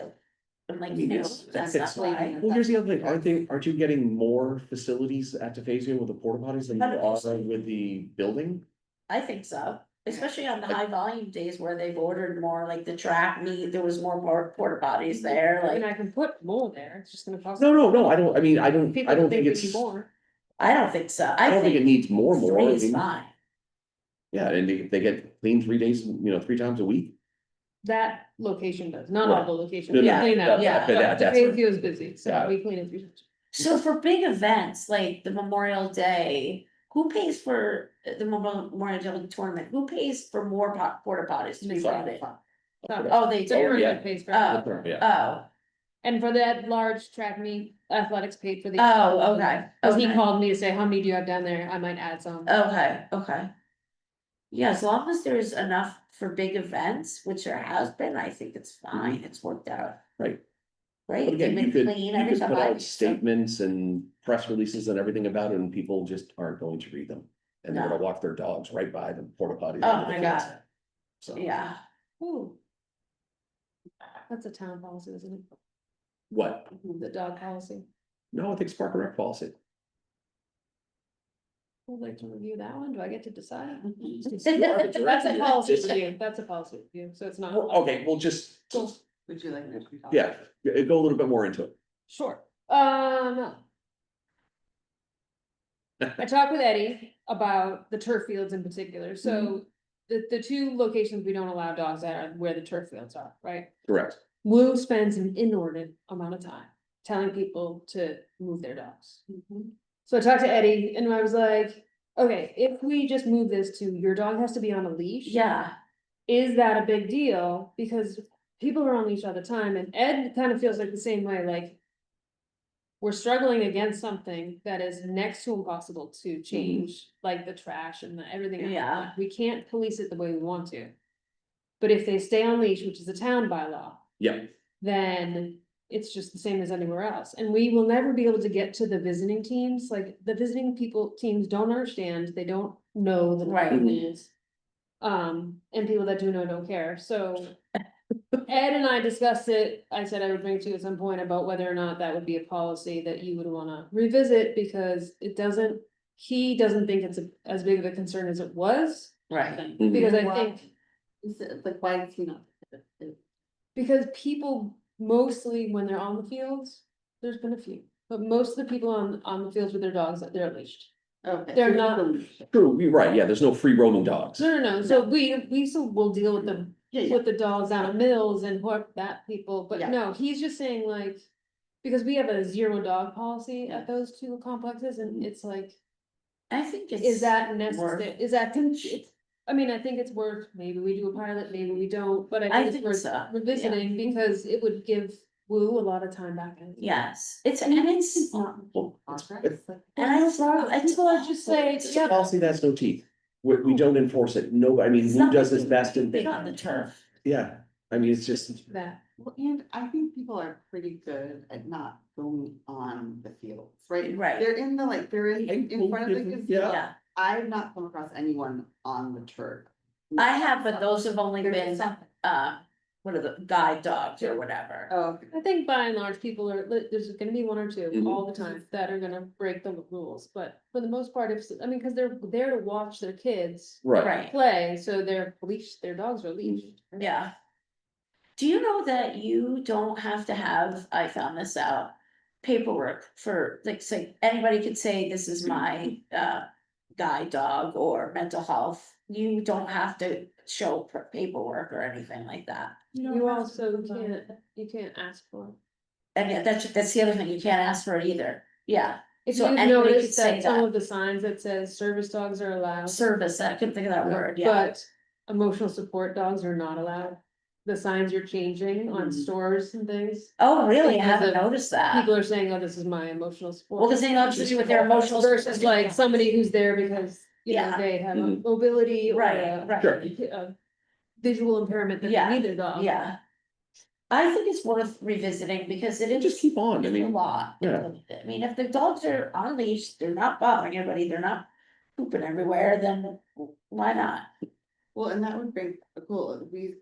I'm like, I mean, no, it's- that's it's- not right. Well, here's the other thing, aren't you getting more facilities at Tefazio with the porta potties than you are 100%. with the building? I think so, especially on the high volume days where they've ordered more, like the track meet, there was more porta potties there, I mean, like, I can put more there. It's just gonna cost. No, I don't People think we it's, need more. I don't think so. I don't think it needs more. Three I is mean, fine. Yeah, and if they get cleaned 3 days, 3 times a week. That location does, not all Right. the locations. No, We no, clean that. yeah, but that's- Tefazio is busy, so Got it. we clean it 3 times. So for big events like the Memorial Day, who pays for the Memorial Day tournament? Who pays for more porta potties to be brought in? Oh, they The do? tournament pays for it. Oh. Yeah, Oh, And for that large track meet, athletics paid for the. oh, okay, Cause he okay, called me to say, how many do you have down there? I might add some. okay, okay. Yeah, as long as there's enough for big events, which there has been, I think it's fine, it's worked out. Right. Right, but they've again, you been could, clean you every could time put I. out statements and press releases and everything about it, and people just aren't going to read them. And they're gonna No. walk their dogs right by the porta potties. Oh under the my fence. God, So. yeah, Ooh. That's a town policy, isn't it? What? The dog policy. No, I think it's Park and Rec policy. Would like to review that one. Do I get to decide? That's That's a policy Just- review. That's a policy review, so it's not. Well, okay, we'll just, Cool. Would you like me to? talk? yeah, go a little bit more into it. Sure, I talked with Eddie about the turf fields in particular, so the 2 locations we don't allow dogs at are where the turf fields are, right? Correct. Wu spends an inordinate amount of time telling people to move their dogs. So I talked to Eddie and I was like, okay, if we just move this to your dog has to be on a leash. yeah, Is that a big deal? Because people are on leash all the time and Ed kind of feels like the same way, like. We're struggling against something that is next to impossible to change, like the trash and everything. else. Yeah. Like, we can't police it the way we want to. But if they stay on leash, which is a town bylaw, Yeah, then it's just the same as anywhere else. And we will never be able to get to the visiting teams, like the visiting teams don't understand, they don't know the Right. rules. And people that do know don't care, so. Ed and I discussed it, I said I would bring it to you at some point about whether or not that would be a policy that you would wanna revisit, because he doesn't think it's as big of a concern as it was. right, Because I Why? think, It's like, why is he not? because people mostly, when they're on the fields, there's been a few, but most of the people on the fields with their dogs, they're leashed. Okay. They're so not- it's a leash. true, you're right, yeah, there's no free roaming dogs. No, so we still will deal with them, Yeah, with the dogs out of Mills and what that people, but Yeah. no, he's just saying like. Because we have a 0 dog policy at those 2 complexes and it's like, I think it's. is that worth- necessary, is that, I mean, I think it's worth, maybe we do a pilot, maybe we don't, but I I think it's think worth so, revisiting because it would give Wu a lot of time back in. Yes, and it's, Well, Contracts, like- and I People are just saying, It's a yeah, policy that's no teeth. We don't enforce it. No, I mean, it's who not does like his best in, big on the turf. yeah, I mean, it's just, that, Well, and I think people are pretty good at not going on the fields, right? Right. They're in the, like, they're in front of the Yeah. gazebo. Yeah, I've not come across anyone on the turf. I have, but those have only There's been, something. what are the guide dogs or whatever. Oh, I think by and large, people are, there's gonna be one or two Mhm. all the time that are gonna break the rules, but for the most part, if, I mean, cause they're there to watch their kids Right, Right, play, so they're leashed, their dogs are leashed. yeah. Do you know that you don't have to have, I found this out, paperwork for, like, say, anybody could say, this is my guide dog or mental health. You don't have to show paperwork or anything like that. You also can't, you can't ask for it. And yet, that's the other thing, you can't ask for it either, yeah, If So you've anybody could noticed say that some that. of the signs that says service dogs are allowed, service, I couldn't think of that word, yeah. but emotional support dogs are not allowed. The signs you're changing on Mhm. stores and things, Oh, really, I because haven't of noticed that. people are saying, oh, this is my emotional support. Well, cause they know what to do with their emotional. Versus like somebody who's there because, you know, Yeah. they have a Mhm. mobility or Right, a. right. Sure. a visual impairment that Yeah, they need their dog. Yeah. I think it's worth revisiting because it is. just keep on, I it's a mean, lot. yeah. I mean, if the dogs are on leash, they're not bothering anybody, they're not pooping everywhere, then why not? well, and that would bring, cool, we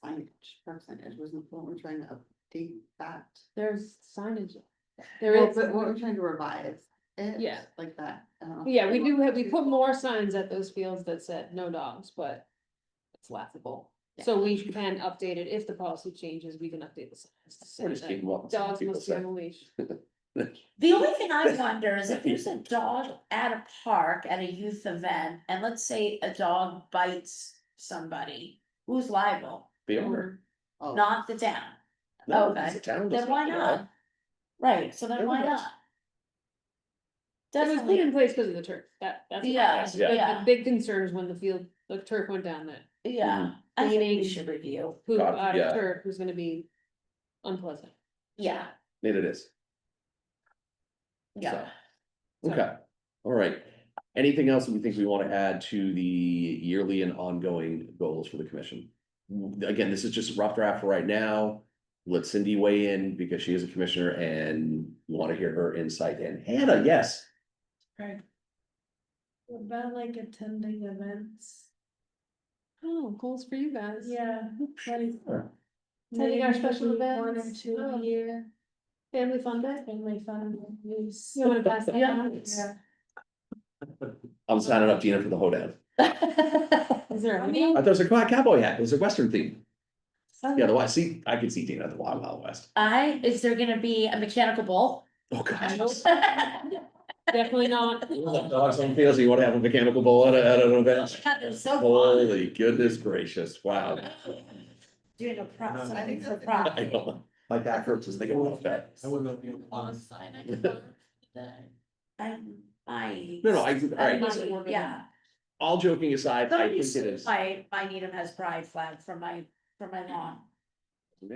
signage, park signage, wasn't what we're trying to update that. There's signage. There Well, is, but what we're trying to revise it. Yeah. Like that. I don't know. yeah, we do have, we put more signs at those fields that said no dogs, but it's laughable. So we can update it, if the policy changes, we can update the signs to say Or just keep that them up. dogs People must be say. on a leash. The only thing I wonder is if there's a dog at a park at a youth event, and let's say a dog bites somebody, who's liable? The owner. Oh, Not the town. No, Okay. it's a town, Then doesn't why have to not? know. Right, so then Everyone why does. not? It was put Definitely, in place because of the turf, that's. Yeah, the- yeah. The big concerns when the turf went down, that yeah, I think we Cleaning. should review, poop God, out yeah. of turf was gonna be unpleasant. yeah, It is. yeah. So- Okay, all right. Anything else that we think we want to add to the yearly and ongoing goals for the commission? Again, this is just a rough draft for right now. Let Cindy weigh in because she is a commissioner and we want to hear her insight. And Hannah, yes, Right. What about like attending events? Oh, goals for you guys. Yeah. Like, Attending our maybe special one or events. two Oh. a year, Family fun day. family fun. Use. You wanna pass that Yeah. on? Yeah. I'm signing up Gina for the hoedown. Is there? I a- mean- I thought it was a cowboy hat. It was a Western theme. Oh. Yeah, the West, see, I could see Tina at the Wild Wild West. Is there gonna be a mechanical bull? Oh, gosh. Definitely not. Dogs on field, so you want to have a mechanical bull at an event? God, they're so fun. Holy goodness gracious, wow. Doing a prop, No. something for I prop. know, my back hurts just thinking about that. I wouldn't know. I. No, all right, Yeah. all joking aside, I Somebody think it is. My Needham has pride flag from my lawn. No,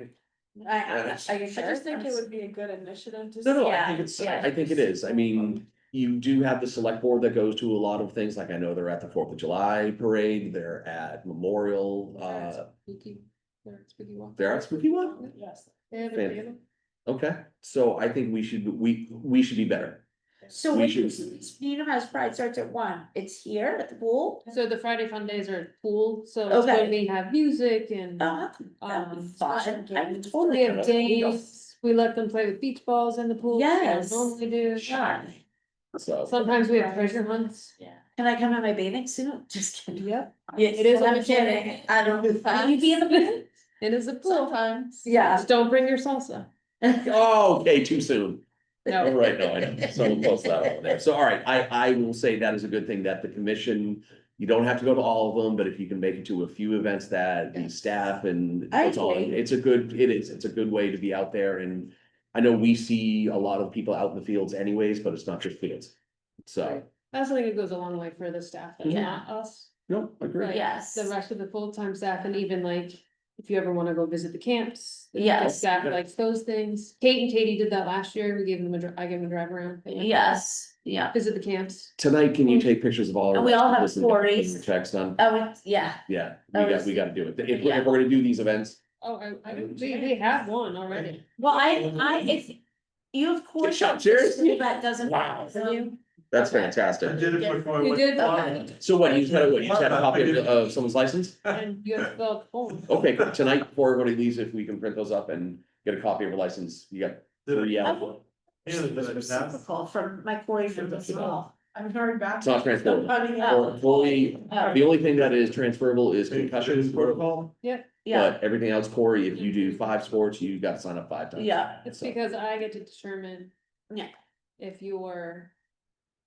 Are you I sure? just think it would be a good initiative to. no, I Yeah, think it's, yeah. I think it is, I mean, you do have the select board that goes to a lot of things, like I know they're at the 4th of July parade, they're at Memorial, Spooky. They're at Spooky Walk. they're at Spooky One? Yes. They have a Fan- banner. Okay, so I think we should be better. So We when should- Needham has pride starts at 1, it's here at the pool? So the Friday fun days are at pool, so it's Okay. when we have music and, Oh, that'd be fun. I would we totally. have games, we let them play with beach balls in the pool. like we Yes. Normally do. Sure. So, Sometimes we have treasure hunts. Yeah. Can I come in my bathing suit? Just kidding. Yep. Yes, It is I'm on the kidding. I don't. Will you be in the pool? It is a pool. Sometimes. Yeah. Just don't bring your salsa. oh, okay, too soon. All No. right, no, I know, so we'll post that over there. So, all right, I will say that is a good thing that the commission, you don't have to go to all of them, but if you can make it to a few events that the staff and. I it's on, agree. it's a good way to be out there, and I know we see a lot of people out in the fields anyways, but it's not just fields. So, That's something that goes a long way for the staff, that's Yeah. not us. no, I agree. Right. Yes. The rest of the full-time staff, and even like, if you ever wanna go visit the camps. the Yes. Staff likes those things. Kate and Katie did that last year, we gave them I gave them a drive around. They went Yes, yeah. Visit the camps. Tonight, can you take pictures of all? our And we all have listen to stories. Checks done, Oh, yeah. yeah, Oh, we gotta do it. If Yeah. we're gonna do these events, Oh, we have one already. Well, if you have course. shot, serious? That doesn't. Wow. bother you? That's Okay. I fantastic. did it before I You went. did? Okay. So what, you just had a copy of someone's license? And you have to fill out the form. Okay, cool. Tonight, before everybody leaves, if we can print those up and get a copy of her license, you got three I out. will- Yeah, It was did I pass? reciprocal from my Corey from the small. I've heard back. It's not transferable. Oh. Corey, Oh. the only thing that is transferable is concussion protocol, Yeah, but everything else, Corey, if you do 5 sports, you gotta sign up 5 times. yeah, It's because I get to determine. Yeah. If your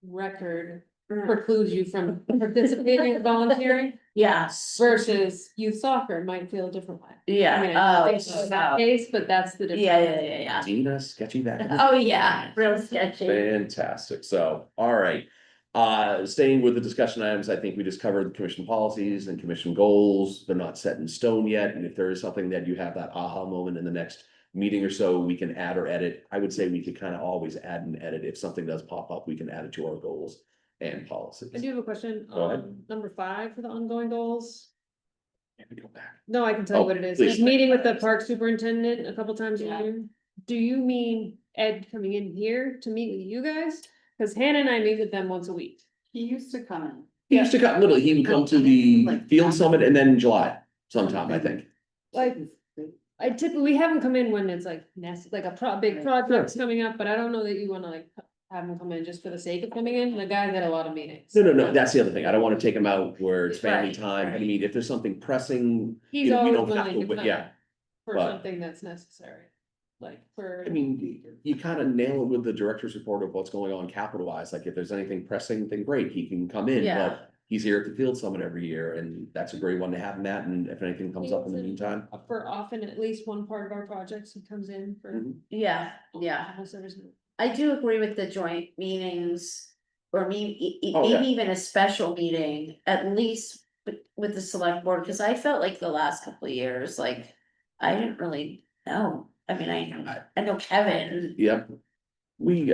record Mm. precludes you from participating in volunteering yes, versus youth soccer might feel a different way. I mean, yeah, I oh, don't think so in that case, but that's the difference. yeah. Dina, sketchy that. Oh, yeah, real sketchy. Fantastic. So, all right. Staying with the discussion items, I think we just covered the commission policies and commission goals. They're not set in stone yet. And if there is something that you have that aha moment in the next meeting or so, we can add or edit. I would say we could kind of always add and edit. If something does pop up, we can add it to our goals and policies. I do have a question Go ahead. on number 5 for the ongoing goals. Let me go back. No, I can tell you Oh, what it is. please. It's meeting with the park superintendent a couple times a Yeah. year. Do you mean Ed coming in here to meet with you guys? Cause Hannah and I meet with them once a week. He used to come in. He used to come, literally, he would come to the field summit and then in July sometime, I think. Like, I typically, we have them come in when it's like like a big project's coming up, but I don't know that you wanna like have them come in just for the sake of coming in. The guy's had a lot of meetings. No, that's the other thing. I don't want to take him out where it's family Right, time. I right. mean, if there's something pressing, He's you know, we always don't have willing to, to but come yeah. for but- something that's necessary, like for. I mean, you kind of nail it with the director's report of what's going on capital wise. Like if there's anything pressing, then great, he can come in, Yeah. but he's here at the field summit every year and that's a great one to have him at. And if anything comes up in the meantime. For often, at least one part of our projects, he comes in for. Mhm. Yeah, yeah. Almost every single. I do agree with the joint meetings, or Oh, yeah. maybe even a special meeting, at least with the select board, cause I felt like the last couple of years, like. I didn't really know, I mean, I know Kevin, Yep. I mean,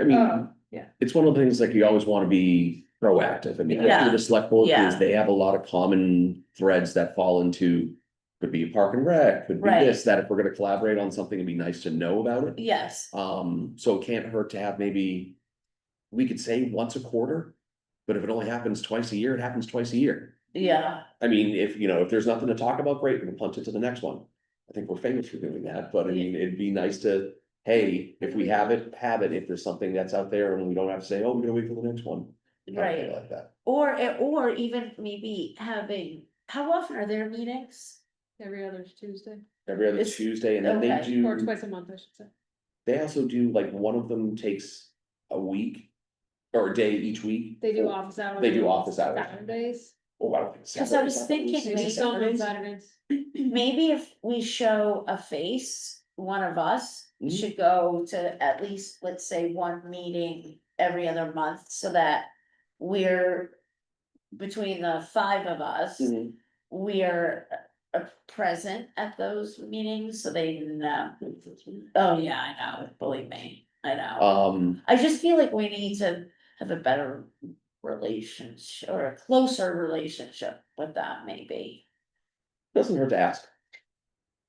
yeah. it's one of the things like you always want to be proactive. I mean, I Yeah. think the select board Yeah. is they have a lot of common threads that fall into. Could be park and rec, could be Right. this, that if we're gonna collaborate on something, it'd be nice to know about it. yes, So it can't hurt to have maybe. We could say once a quarter, but if it only happens twice a year, it happens twice a year. yeah, I mean, if there's nothing to talk about, great, we can punt it to the next one. I think we're famous for doing that, but I mean, it'd be nice to, hey, if we have it, if there's something that's out there and we don't have to say, oh, we're gonna wait for the next one. Kind of thing right, Like that. or even maybe having, how often are there meetings? Every other Tuesday, Every other It's- Tuesday, and then they okay. or do, twice a month, I should say. they also do, like, one of them takes a week. Or a day each week. They do office hours. They do on office hours. Saturdays. Oh, I don't think. Cause I was Saturdays. thinking Maybe some on maybe, Saturdays. maybe if we show a face, one of us Mhm. should go to at least, let's say, one meeting every other month, so that we're. Between the 5 of us, Mhm. we are present at those meetings, so they know. Oh, yeah, I know, believe me, I know. I just feel like we need to have a better relationship, or a closer relationship with them, maybe. Doesn't hurt to ask.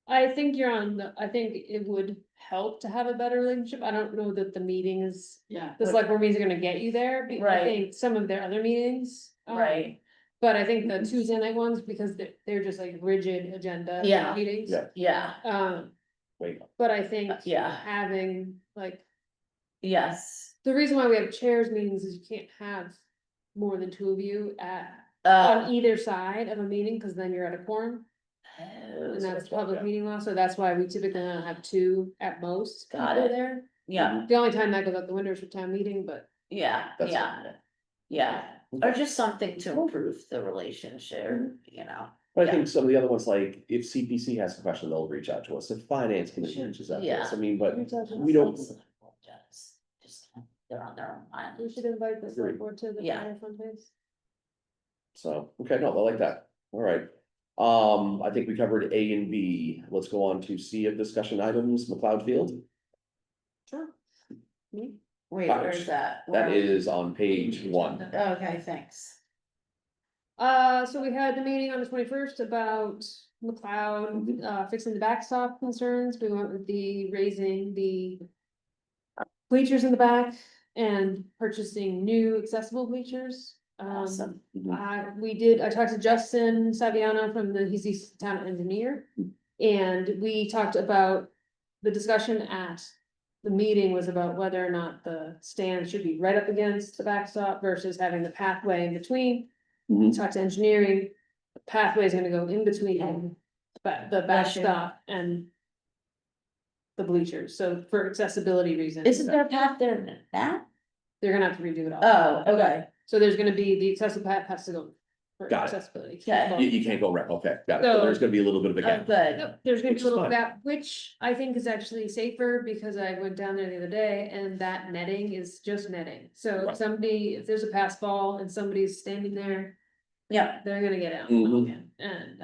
I think I think it would help to have a better relationship. I don't know that the meetings, Yeah. the select board meetings are gonna get you there. I Right. think some of their other meetings. Right. But I think the Tuesday night ones, because they're just like rigid agenda Yeah. meetings. Yeah. Yeah, Wait, But I think Yeah. having like, yes, the reason why we have chairs meetings is you can't have more than 2 of you on either side of a meeting, cause then you're at a quorum. And that's public meeting law, so that's why we typically only have 2 at most. Got people it. There, yeah, the only time that goes out the window is for town meeting, but. yeah, That's yeah, yeah, or just something to improve the relationship, but I think some of the other ones, like, if CPC has a question, they'll reach out to us, if finance committee Sure. reaches out to Yeah. us, I mean, but we We don't. Just, they're on their own island. We should invite the select Agreed. board to the Yeah. fire fund days. So, okay, no, I like that, all right. I think we covered A and B, let's go on to C of discussion items, McLeod Field, Sure. Me? Wait, where's that? that Where- is on page 1. Okay, thanks. So we had the meeting on the 21st about McLeod, fixing the backstop concerns. We went with the raising the bleachers in the back. and purchasing new accessible bleachers. Awesome. I talked to Justin Saviano he's the town engineer. And we talked about, the discussion at the meeting was about whether or not the stand should be right up against the backstop versus having the pathway in between. Mhm. Talked to engineering, the pathway is gonna go in between the Bless you. backstop and the bleachers, so for accessibility reasons. Isn't there a path there now? They're gonna have to redo it all. Oh, okay. So there's gonna be, the accessible path has to go for Got it. accessibility. Okay. You can't go right, okay, got it. So So- there's gonna be a little bit of a Oh, gap. good. Yep, there's gonna be Which a is little fine. gap, which I think is actually safer, because I went down there the other day and that netting is just netting. So Right. if there's a pass fall and somebody's standing there, Yeah, they're gonna get out. Mhm. And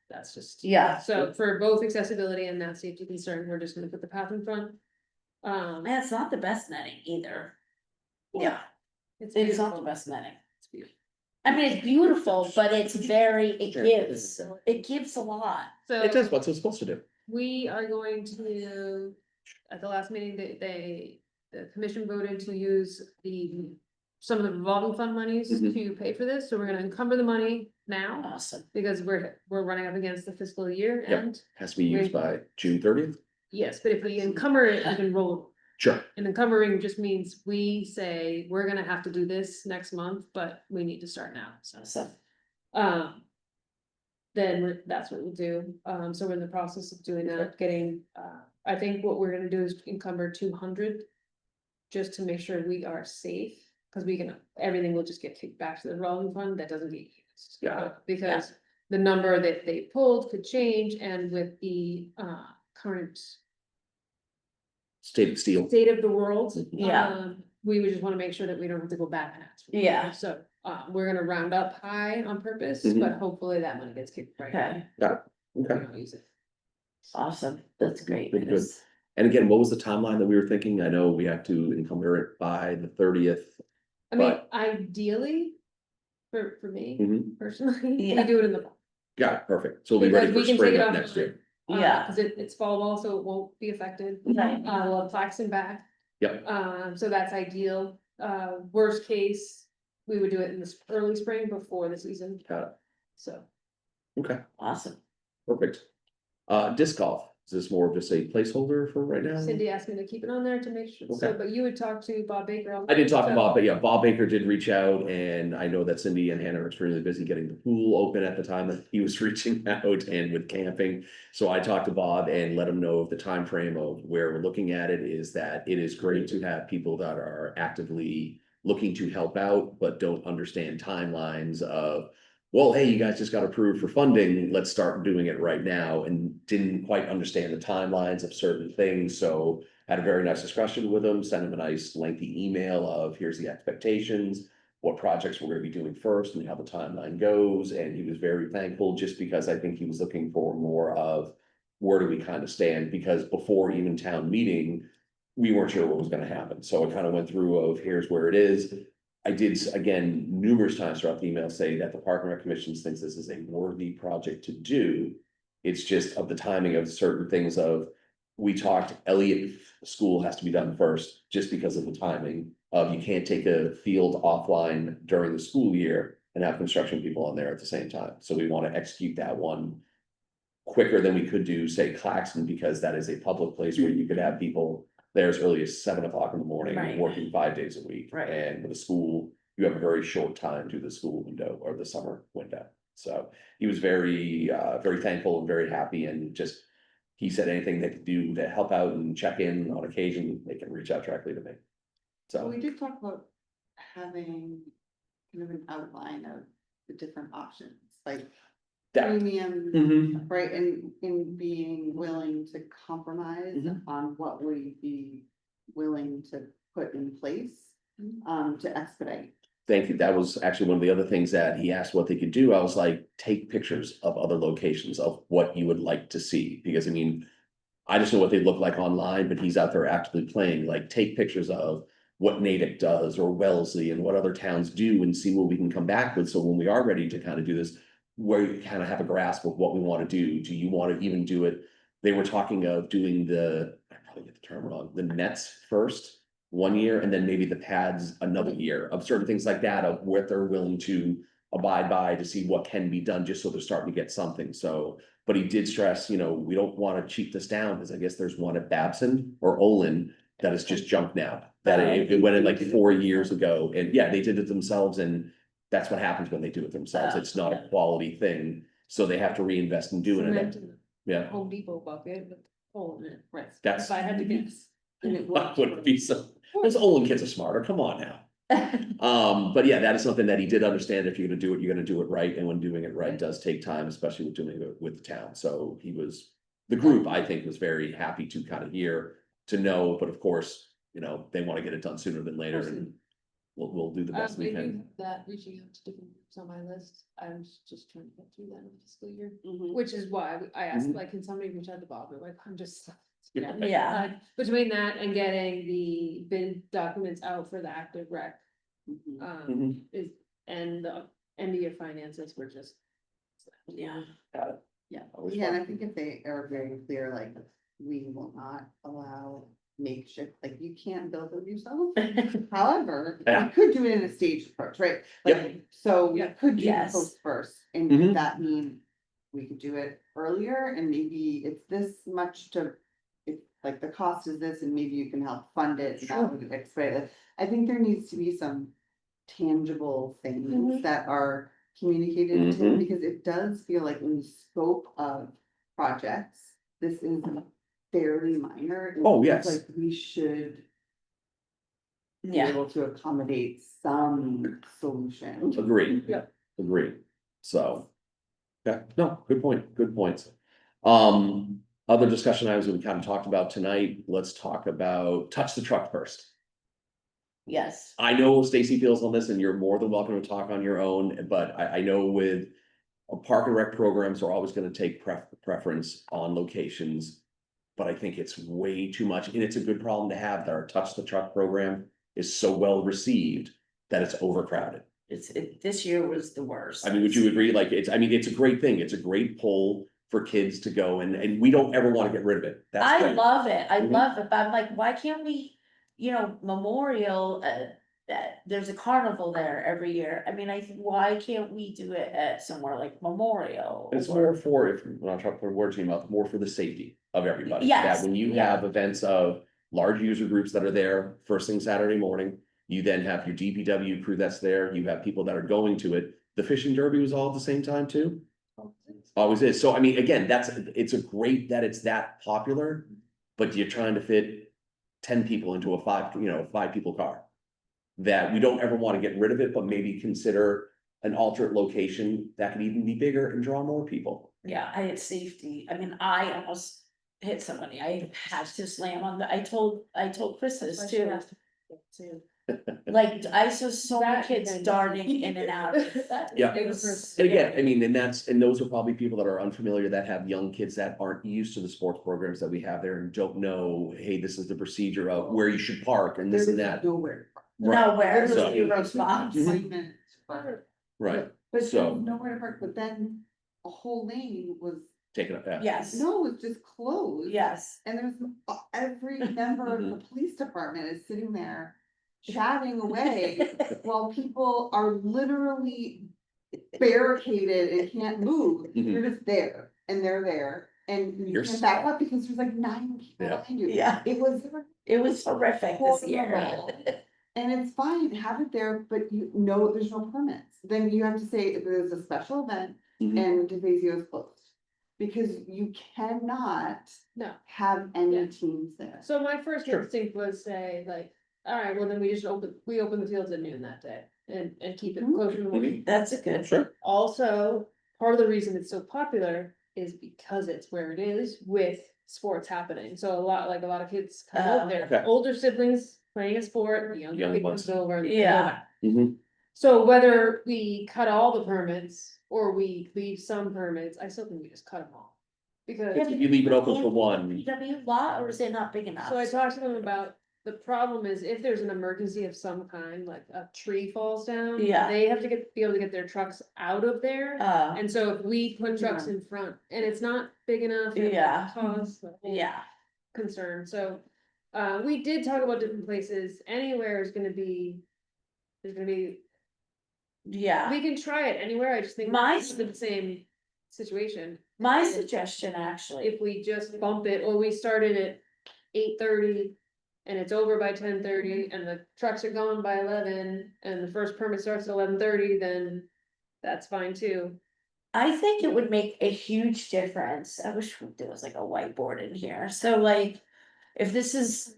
that's just. Yeah. So for both accessibility and that safety concern, we're just gonna put the path in front. man, it's not the best netting either. Yeah, It's it's not the beautiful. best netting. It's beautiful. I mean, it's beautiful, but it gives a lot. So. It does what it's supposed to do. We are going to, at the last meeting, the commission voted to use some of the revolving fund monies Mhm. to pay for this, so we're gonna encumber the money now. Awesome. Because we're running up against the fiscal year Yep. end, Has to be used by June 30th. yes, but if we encumber it, we can roll. Sure. And encumbering just means we say, we're gonna have to do this next month, but we need to start now, so. Awesome. Um. Then that's what we'll do, so we're in the process of doing that, getting, I think what we're gonna do is encumber 200. Just to make sure we are safe, cause everything will just get kicked back to the revolving fund that doesn't get used. Got it. Because the number that they pulled could change, and with the current State of steel. state of the world. Yeah. We would just wanna make sure that we don't have to go back. Yeah. So, we're gonna round up high on purpose, Mhm. but hopefully that money gets kicked right. Okay, Got We Okay. don't use it. awesome. That's great. Good, good. news. And again, what was the timeline that we were thinking? I know we have to encumber it by the 30th. I mean, But- ideally, for me Mhm. personally, we Yeah. do it in the fall. Got it, perfect. So we'll be ready Because for we can take spring it of off next the- year. Yeah. Cause it's fall wall, so it won't be affected. Right. We'll have Claxon back, Yep, so that's ideal. Worst case, we would do it in the early spring before the season, got it. so. Okay, Awesome. perfect. Disc golf, is this more of just a placeholder for right now? Cindy asked me to keep it on there to make sure, so, Okay. but you would talk to Bob Baker. on I did talk to that, Bob, so- but yeah, Bob Baker did reach out, and I know that Cindy and Hannah are extremely busy getting the pool open at the time that he was reaching out and with camping. So I talked to Bob and let him know of the time frame of where we're looking at it, is that it is great to have people that are actively looking to help out, but don't understand timelines of, well, hey, you guys just got approved for funding, let's start doing it right now, and didn't quite understand the timelines of certain things, so had a very nice discussion with him, sent him a nice lengthy email of, here's the expectations, what projects we're gonna be doing first and how the timeline goes, and he was very thankful, just because I think he was looking for more of, where do we kind of stand, because before even town meeting, we weren't sure what was gonna happen, so I kind of went through of, here's where it is. I did, again, numerous times throughout the email say that the Park and Rec Commission thinks this is a worthy project to do. It's just of the timing of certain things of, we talked, Elliott School has to be done first, just because of the timing of, you can't take a field offline during the school year and have construction people on there at the same time. So we want to execute that one quicker than we could do, say, Claxton, because that is a public place where you could have people there as early as 7 o'clock in the morning, Right. working 5 days a week. Right. And with a school, you have a very short time to the school window or the summer window. So he was very, very thankful and very happy, and just, he said anything they could do to help out and check in on occasion, they can reach out directly to me. So So, we did talk about having kind of an outline of the different options, like that, premium, Mhm. right, and in being willing to compromise Mhm. on what we'd be willing to put in place, to expedite. Thank you. That was actually one of the other things that he asked what they could do. I was like, take pictures of other locations of what you would like to see, because I mean, I just know what they look like online, but he's out there actively playing, like, take pictures of what Natick does or Wellesley and what other towns do, and see what we can come back with. So when we are ready to kind of do this, where you kind of have a grasp of what we want to do you want to even do it? They were talking of doing I probably get the term wrong, the nets first, one year, and then maybe the pads another year of certain things like that, of what they're willing to abide by to see what can be done, just so they're starting to get something, so. But he did stress, we don't wanna cheap this down, because I guess there's one at Babson or Olin that is just junk now. That it went in like 4 years ago, and yeah, they did it themselves, and that's what happens when they do it themselves, it's not a quality thing, so they have to reinvest in doing Cement it, in the yeah. Home Depot bucket with hole in it. Right. That's, If I had to guess. And it that works. would be so, those Olin kids are smarter, come on now. But yeah, that is something that he did understand, if you're gonna do it, you're gonna do it right, and when doing it right does take time, especially with doing it with the town, so he was. The group, I think, was very happy to kind of hear, to know, but of course, they wanna get it done sooner than later, and we'll do the best we can. That reaching out to different groups on my list, I was just trying to get through that in the fiscal year, Mhm. which is why I asked, Mhm. like, can somebody reach out to Bob, and like, I'm just. Yeah. Between that and getting the bin documents out for the active rec, Mhm. Mhm. is, and the end of year finances were just. Yeah. Got it. Yeah, Always yeah, and fun. I think if they are very clear, like, we will not allow makeshift, like, you can't build them yourself. However, Yeah. you could do it in a staged approach, right? Like, so we Yeah. could do the Yes. post first, and Mhm. would that mean we could do it earlier, and maybe it's this much to. If, like, the cost is this, and maybe you can help fund it, and that would expedite it. I think there needs to be some tangible things Mhm. that are communicated to him, Mhm. because it does feel like in the scope of projects, this is fairly minor. It Oh, feels yes. Like we should be Yeah. able to accommodate some solution. Agree. Yeah. Agree, so. Yeah, no, good point, good points. Other discussion items we kind of talked about tonight, let's talk about touch the truck first. Yes. I know Stacy feels on this, and you're more than welcome to talk on your own, but I know with. Park and rec programs are always gonna take preference on locations. But I think it's way too much, and it's a good problem to have, that our touch the truck program is so well received that it's overcrowded. This year was the worst. I mean, would you agree? Like, it's a great thing, it's a great pull for kids to go, and we don't ever wanna get rid of it, that's I great. love it, I Mhm. love it, but I'm like, why can't we, Memorial, that there's a carnival there every year, I mean, why can't we do it at somewhere like Memorial? It's or- more for, if, when I'm trying to put words in your mouth, more for the safety of everybody. Yes, That when you yeah. have events of large user groups that are there first thing Saturday morning, you then have your DPW crew that's there, you have people that are going to it. The fishing derby was all at the same time too? Always is. So I mean, again, it's a great that it's that popular, but you're trying to fit 10 people into a 5 people car. That we don't ever want to get rid of it, but maybe consider an alternate location that could even be bigger and draw more people. Yeah, I had safety, I mean, I almost hit somebody, I had to slam on I told Chris this too. Like, I saw so many That kids event. darting in and out. Yeah. It was. And again, I mean, and those are probably people that are unfamiliar, that have young kids that aren't used to the sports programs that we have there and don't know, hey, this is the procedure of where you should park and this and that. Nowhere. Right. Nowhere, So- zero spots. Mhm. 20 minutes to park. Right, But So- there's nowhere to park, but then a whole lane was, taking up that. Yes, no, it's just closed. yes. And there's every member of the police department is sitting there chatting away while people are literally barricaded and can't move. Mhm. You're just there and they're there and you You're can't back up because there's like 9 people Yeah. behind you. Yeah. It was It was horrific this year. horrible. And it's fine, have it there, but you know, there's no permits. Then you have to say if there's a special event Mhm. and DeFazio is closed. Because you cannot No. have any Yeah. teams there. So my first Sure. instinct was say like, all right, well then we just open the fields at noon that day and keep it Mhm. closed in the morning. That's a good. Sure. Also, part of the reason it's so popular is because it's where it is with sports happening. So a lot of kids come Oh, out there, okay. older siblings playing a sport, the younger Young kid ones. comes over and they go Yeah. back. Mhm. So whether we cut all the permits or we leave some permits, I still think we just cut them all. Because. Yeah, If you leave it open for one, PW lot, or is it not big enough? So I talked to them about, the problem is if there's an emergency of some kind, like a tree falls down. Yeah. They have to be able to get their trucks out of there. And so if we put trucks in front and it's not big enough. it Yeah. Cause the whole yeah, concern, so. We did talk about different places, anywhere is gonna be. There's gonna be, Yeah, we can try it anywhere, I just think My- it's the same situation. my suggestion actually, If we just bump it, or we started at 8:30. And it's over by 10:30, and the trucks are gone by 11, and the first permit starts at 11:30, then that's fine too. I think it would make a huge difference. I wish there was like a whiteboard in here. So like. If this is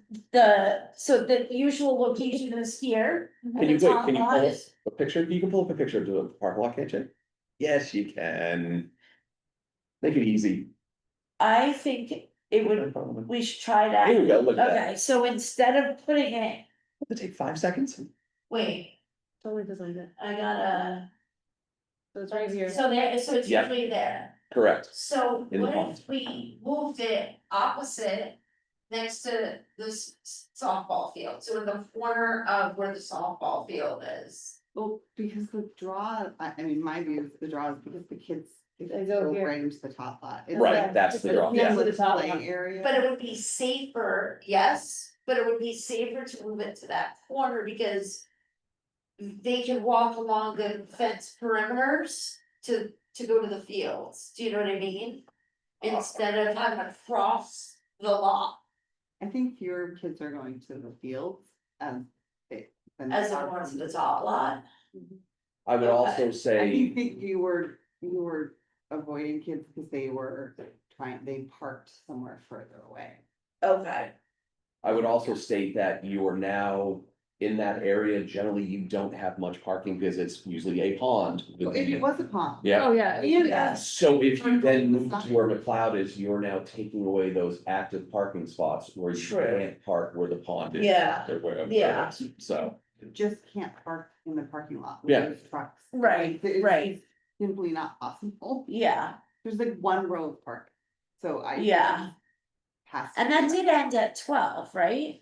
so the usual location is here. and Can you the wait, top can you lot pull is- a picture? You can pull up a picture of the parking lot, can't you? Yes, you can. Make it easy. I think it would, we should try that. Here we go, look at that. Okay, so instead of putting it, It'll take 5 seconds. wait, Totally designed it, I gotta. so it's right here. So there, so it's Yeah. usually there. Correct. So In the what pond. if we moved it opposite next to this softball field, so in the corner of where the softball field is? Well, because the draw, I mean, my view is the draw is because the kids. They go here. Right into the top lot. It's Right, like that's the draw, Next yeah. to the top play lot. area. But it would be safer, yes, but it would be safer to move it to that corner because. They can walk along the fence perimeters to go to the fields, do you know what I mean? Instead of having to cross the lot I think fewer kids are going to the fields than as are opposed to from- the top lot. I would also I say, think you were avoiding kids because they parked somewhere further away. Okay. I would also state that you are now in that area, generally you don't have much parking because it's usually a pond. Well, If it was a pond. Yeah, Oh, yeah. Yeah. so if you then move to where McLeod is, you're now taking away those active parking spots where you True. can't park where the pond is. Yeah. Or where- Yeah. So, You just can't park in the parking lot with Yeah. those trucks. Right, It's right. Simply not possible. Yeah, There's like one row of parking. So Yeah. Has. and that did end at 12, right?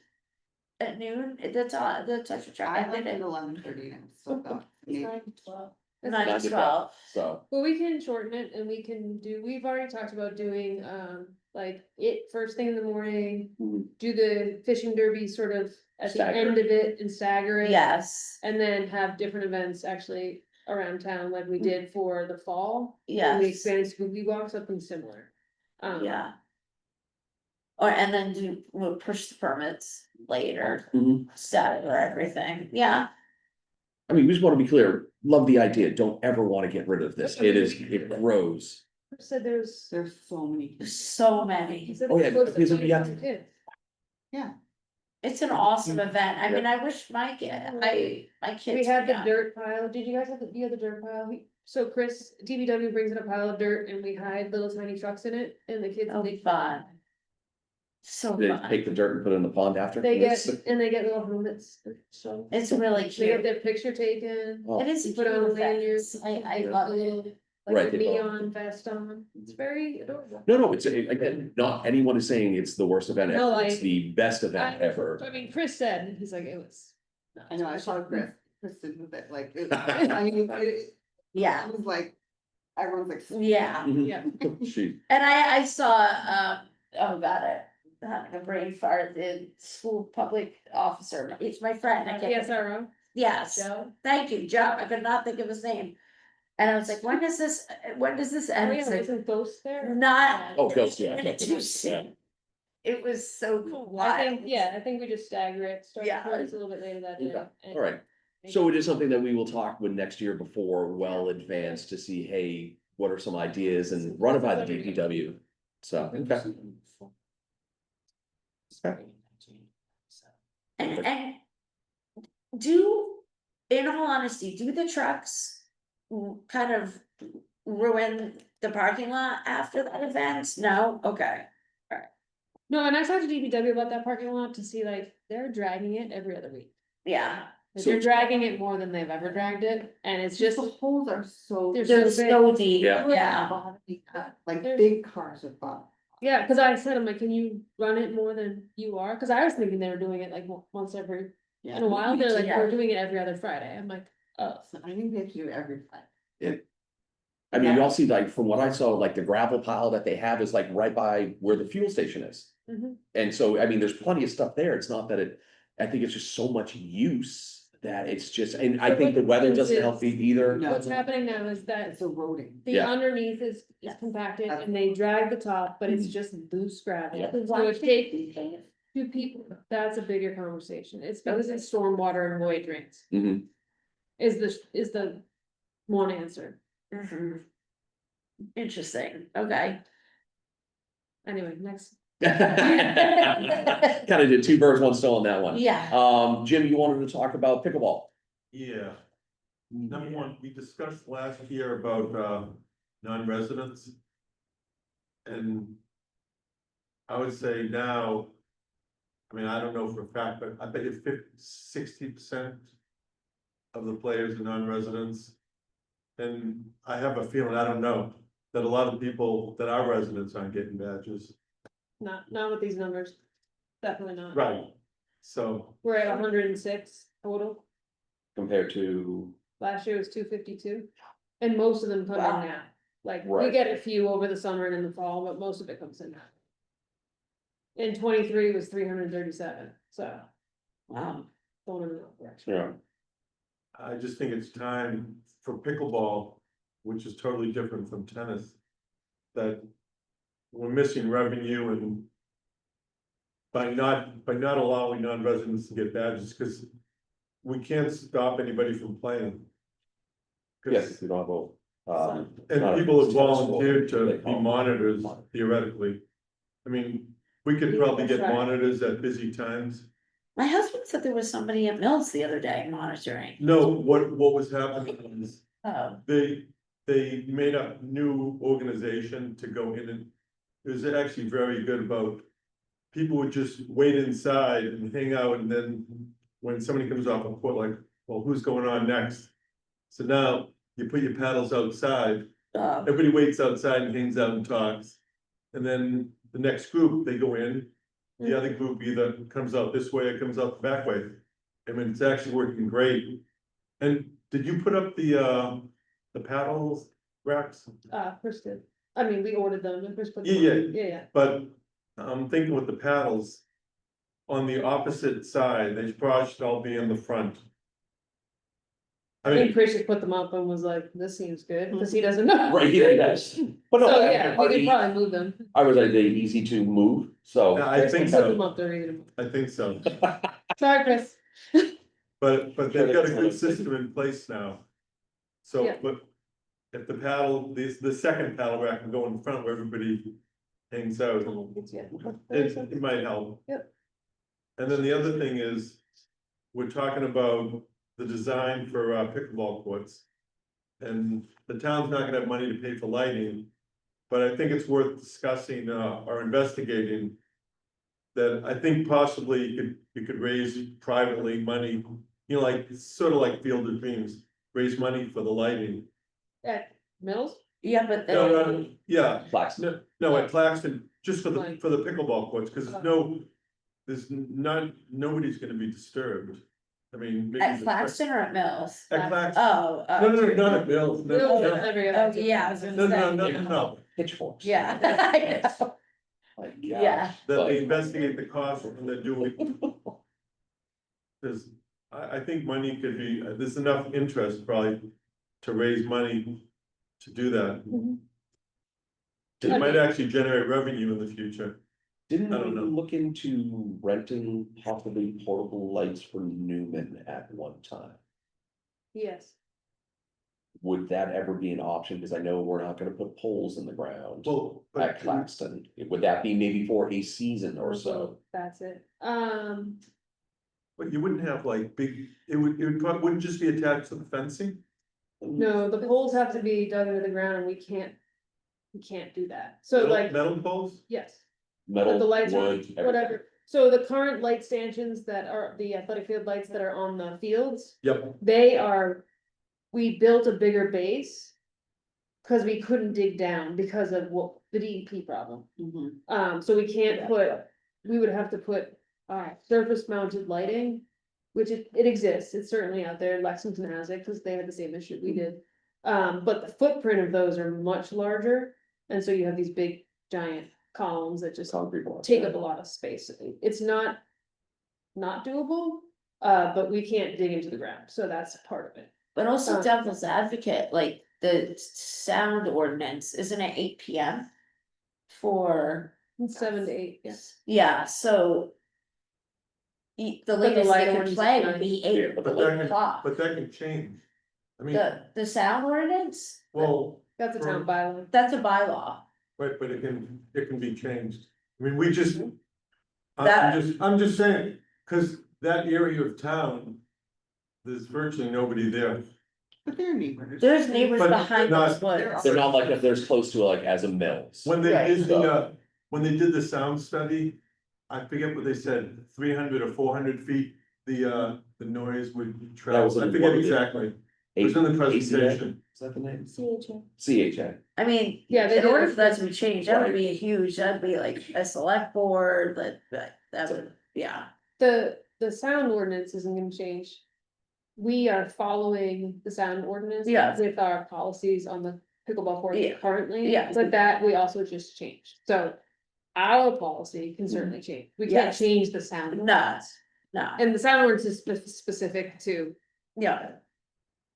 At noon, that's all, the touch of truck I ended left at at 11:30 and I'm still going. Maybe- 9 9 to to 12. so, Well, we can shorten it and we can do, we've already talked about doing, like it first thing in the morning. Mhm. Do the fishing derby sort of at the Stagger. end of it and stagger it. Yes, And then have different events actually around town like we did for the fall. When we yes, expanded spooky walk, something similar. yeah. Or, and then we'll push the permits later, mhm. stagger everything, yeah, I mean, we just wanna be clear, love the idea, don't ever wanna get rid of this, it grows. Said there's. There's so many there's kids. so many. said Oh, yeah, there's because close to yeah. 20 kids. It's an awesome event, I mean, I wish my kids. We had the were young. dirt pile, did you guys have you had the dirt pile? So Chris, DPW brings in a pile of dirt and we hide little tiny trucks in it and the kids. Oh, dig fun. So They fun, take the dirt and put it in the pond after. They get, and they get little helmets, so. it's really They get cute, their picture taken. Oh, it is. a Put on cute the event. lanyards. I you know, love the it, little, Right, Like the they both- neon vest on, it's very adorable. No, it's, again, not anyone is saying it's the worst event No, ever, it's like- the best event I ever. mean, Chris said, he's like, it was. I know, I saw Kristen with it, like, I mean, yeah, it was like, everyone's like. yeah. Yeah. She, And I saw, oh god, having a brain fart, the school public officer, it's my friend, I can't. PSRO, Yes, Joe. thank you, Joe, I could not think of his name. And I was like, when does this Oh, end? yeah, It's like, wasn't Ghost there? not. Oh, Ghost, yeah. Minute too soon. It was so cool. I think, yeah, I think we just stagger it, start Yeah. the a little bit later that day. Okay, and all right. make So it is something that we will talk with next year before well advanced to see, hey, what are some ideas and run it by the DPW. So, okay. Okay. And do, in all honesty, do the trucks kind of ruin the parking lot after that event? No, okay, No, and I talked to DPW about that parking lot to see like, they're dragging it every other week. yeah, Like, So- they're dragging it more than they've ever dragged it, and it's just, The holes are so. They're they're so so deep, Yeah. yeah, Like They're- big cars with bottom. yeah, cause I said, I'm like, can you run it more than you are? Cause I was thinking they were doing it like once every, in a while, they're like, Yeah. we're doing it every other Friday, I'm like, oh. So I think they have to do it every Friday. I mean, you Yeah. all see like, from what I saw, like the gravel pile that they have is like right by where the fuel station is. Mhm. And so, I mean, there's plenty of stuff there. It's not that I think it's just so much use that it's just, and I So think the what weather happens doesn't help is- either. No. What's happening now is that It's eroding. the Yeah. underneath is compacted and they drag the top, but it's just loose gravel. Yeah. So it takes two people, that's a bigger conversation. It's because it's stormwater and Lloyd drains. Mhm. Is the one answer. Mhm. Interesting, okay. Anyway, next. Kind of did two birds, one stone on that one. Yeah, Jim, you wanted to talk about pickleball? Yeah. Number one, we discussed last year about non-residents. And I would say now, I mean, I don't know for a fact, but I bet you 60% of the players are non-residents. And I have a feeling, I don't know, that a lot of people that are residents aren't getting badges. Not with these numbers. Definitely not. Right. So, We're at 106 total. Compared to, Last year was 252. And most of them come Wow. in now. Like, we Right. get a few over the summer and in the fall, but most of it comes in now. In 23 was 337, so wow, going in the wrong direction. yeah, I just think it's time for pickleball, which is totally different from tennis. That we're missing revenue and. By not allowing non-residents to get badges, because we can't stop anybody from playing. 'Cause- yes, we don't have a, And people have Tennis volunteered sport, to they be call it. monitors theoretically. I mean, we could probably get monitors at busy times. my husband said there was somebody at Mills the other day monitoring. No, what was happening is Oh, they made a new organization to go in and. It was actually very good about. People would just wait inside and hang out, and then when somebody comes off a court, like, well, who's going on next? So now you put your paddles outside, everybody waits outside and hangs out and talks. And then the next group, they go in, the other group either comes out this way or comes out the back way. I mean, it's actually working great. And did you put up the paddles racks? Chris did. I mean, we ordered them and Chris put them. Yeah, on. Yeah. But I'm thinking with the paddles. On the opposite side, they probably should all be in the front. I I think mean, Chris just put them up and was like, this seems good, because he doesn't know. right, yeah, yes. But no, So, I- yeah, we could probably move them. I was like, they easy to move, so. I Chris think can put them so, up, they're easy to move. I think so, Sorry, Chris. but they've got a good system in place now. So, Yeah. but if the paddle, the second paddle rack can go in front where everybody hangs out, it might help. Yep. And then the other thing is, we're talking about the design for pickleball courts. And the town's not gonna have money to pay for lighting, but I think it's worth discussing or investigating. That I think possibly you could raise privately money, you know, like, sort of like Field of Dreams, raise money for the lighting. At Mills? yeah, but No, yeah, Claxton. no, at Claxton, just for the Like- pickleball courts, cause there's not, nobody's gonna be disturbed. I mean. maybe at the- Claxton or at Mills? At Claxton, Oh. no, not at Mills, no, Mills no, is every Oh, other. yeah, I was gonna no, say. no. Pitchforks. Yeah, I know. Like, Yeah. That they investigate the cost and they're doing. There's, I think money could be, there's enough interest probably to raise money to do that. Mhm. It might actually generate revenue in the future. Didn't I we don't know. look into renting possibly portable lights for Newman at one time? Yes. Would that ever be an option? Because I know we're not gonna put poles in the ground Well, at but Claxton. Would that be maybe for a season or so? That's it. you wouldn't have like big, it probably wouldn't just be attached to the fencing? No, the poles have to be dug into the ground and we can't do that. So like, Metal poles? yes. Metal, But the lights are, wood, everything. whatever. So the current light stanchions that are the athletic field lights that are on the fields, Yep, we built a bigger base. Cause we couldn't dig down because of what, the DEP problem. Mhm. So we can't we would have to put, surface mounted lighting. Which it exists, it's certainly out there, Lexington has it, cause they had the same issue we did. But the footprint of those are much larger, and so you have these big giant columns that just Concrete blocks. take up a lot of space. It's not doable, but we can't dig into the ground, so that's part of it. But also Uh. devil's advocate, like the sound ordinance, isn't it 8 p.m.? For, 7 to 8, yes. yeah, so. The latest light they could ordinance play is would be Yeah, eight, but But that can, o'clock. but that can change. I mean, The sound ordinance, well, That's a town bylaw. that's a bylaw. right, but it can be changed. I mean, we just. That- I'm just saying, cause that area of town. There's virtually nobody there. But they're neighbors. There's neighbors But behind not- those woods. They're not like if there's close to like as a mills. When they Right. did when they did the sound study, I forget what they said, 300 or 400 feet, the noise would That travel, was I in forget what we did. exactly. It was in the ACA? presentation. Is that the name? CHA. CHA. I mean, Yeah, they in did order it. for that to be changed, that would be a huge, that'd be like a select board, that would, yeah. The sound ordinance isn't gonna change. We are following the sound ordinance. Yeah. With our policies on the pickleball court Yeah. currently. Yeah. But that we also just changed, so our policy can certainly change, we can't Yes. change the sound. No. ordinance. No, And the sound ordinance is specific to, yeah,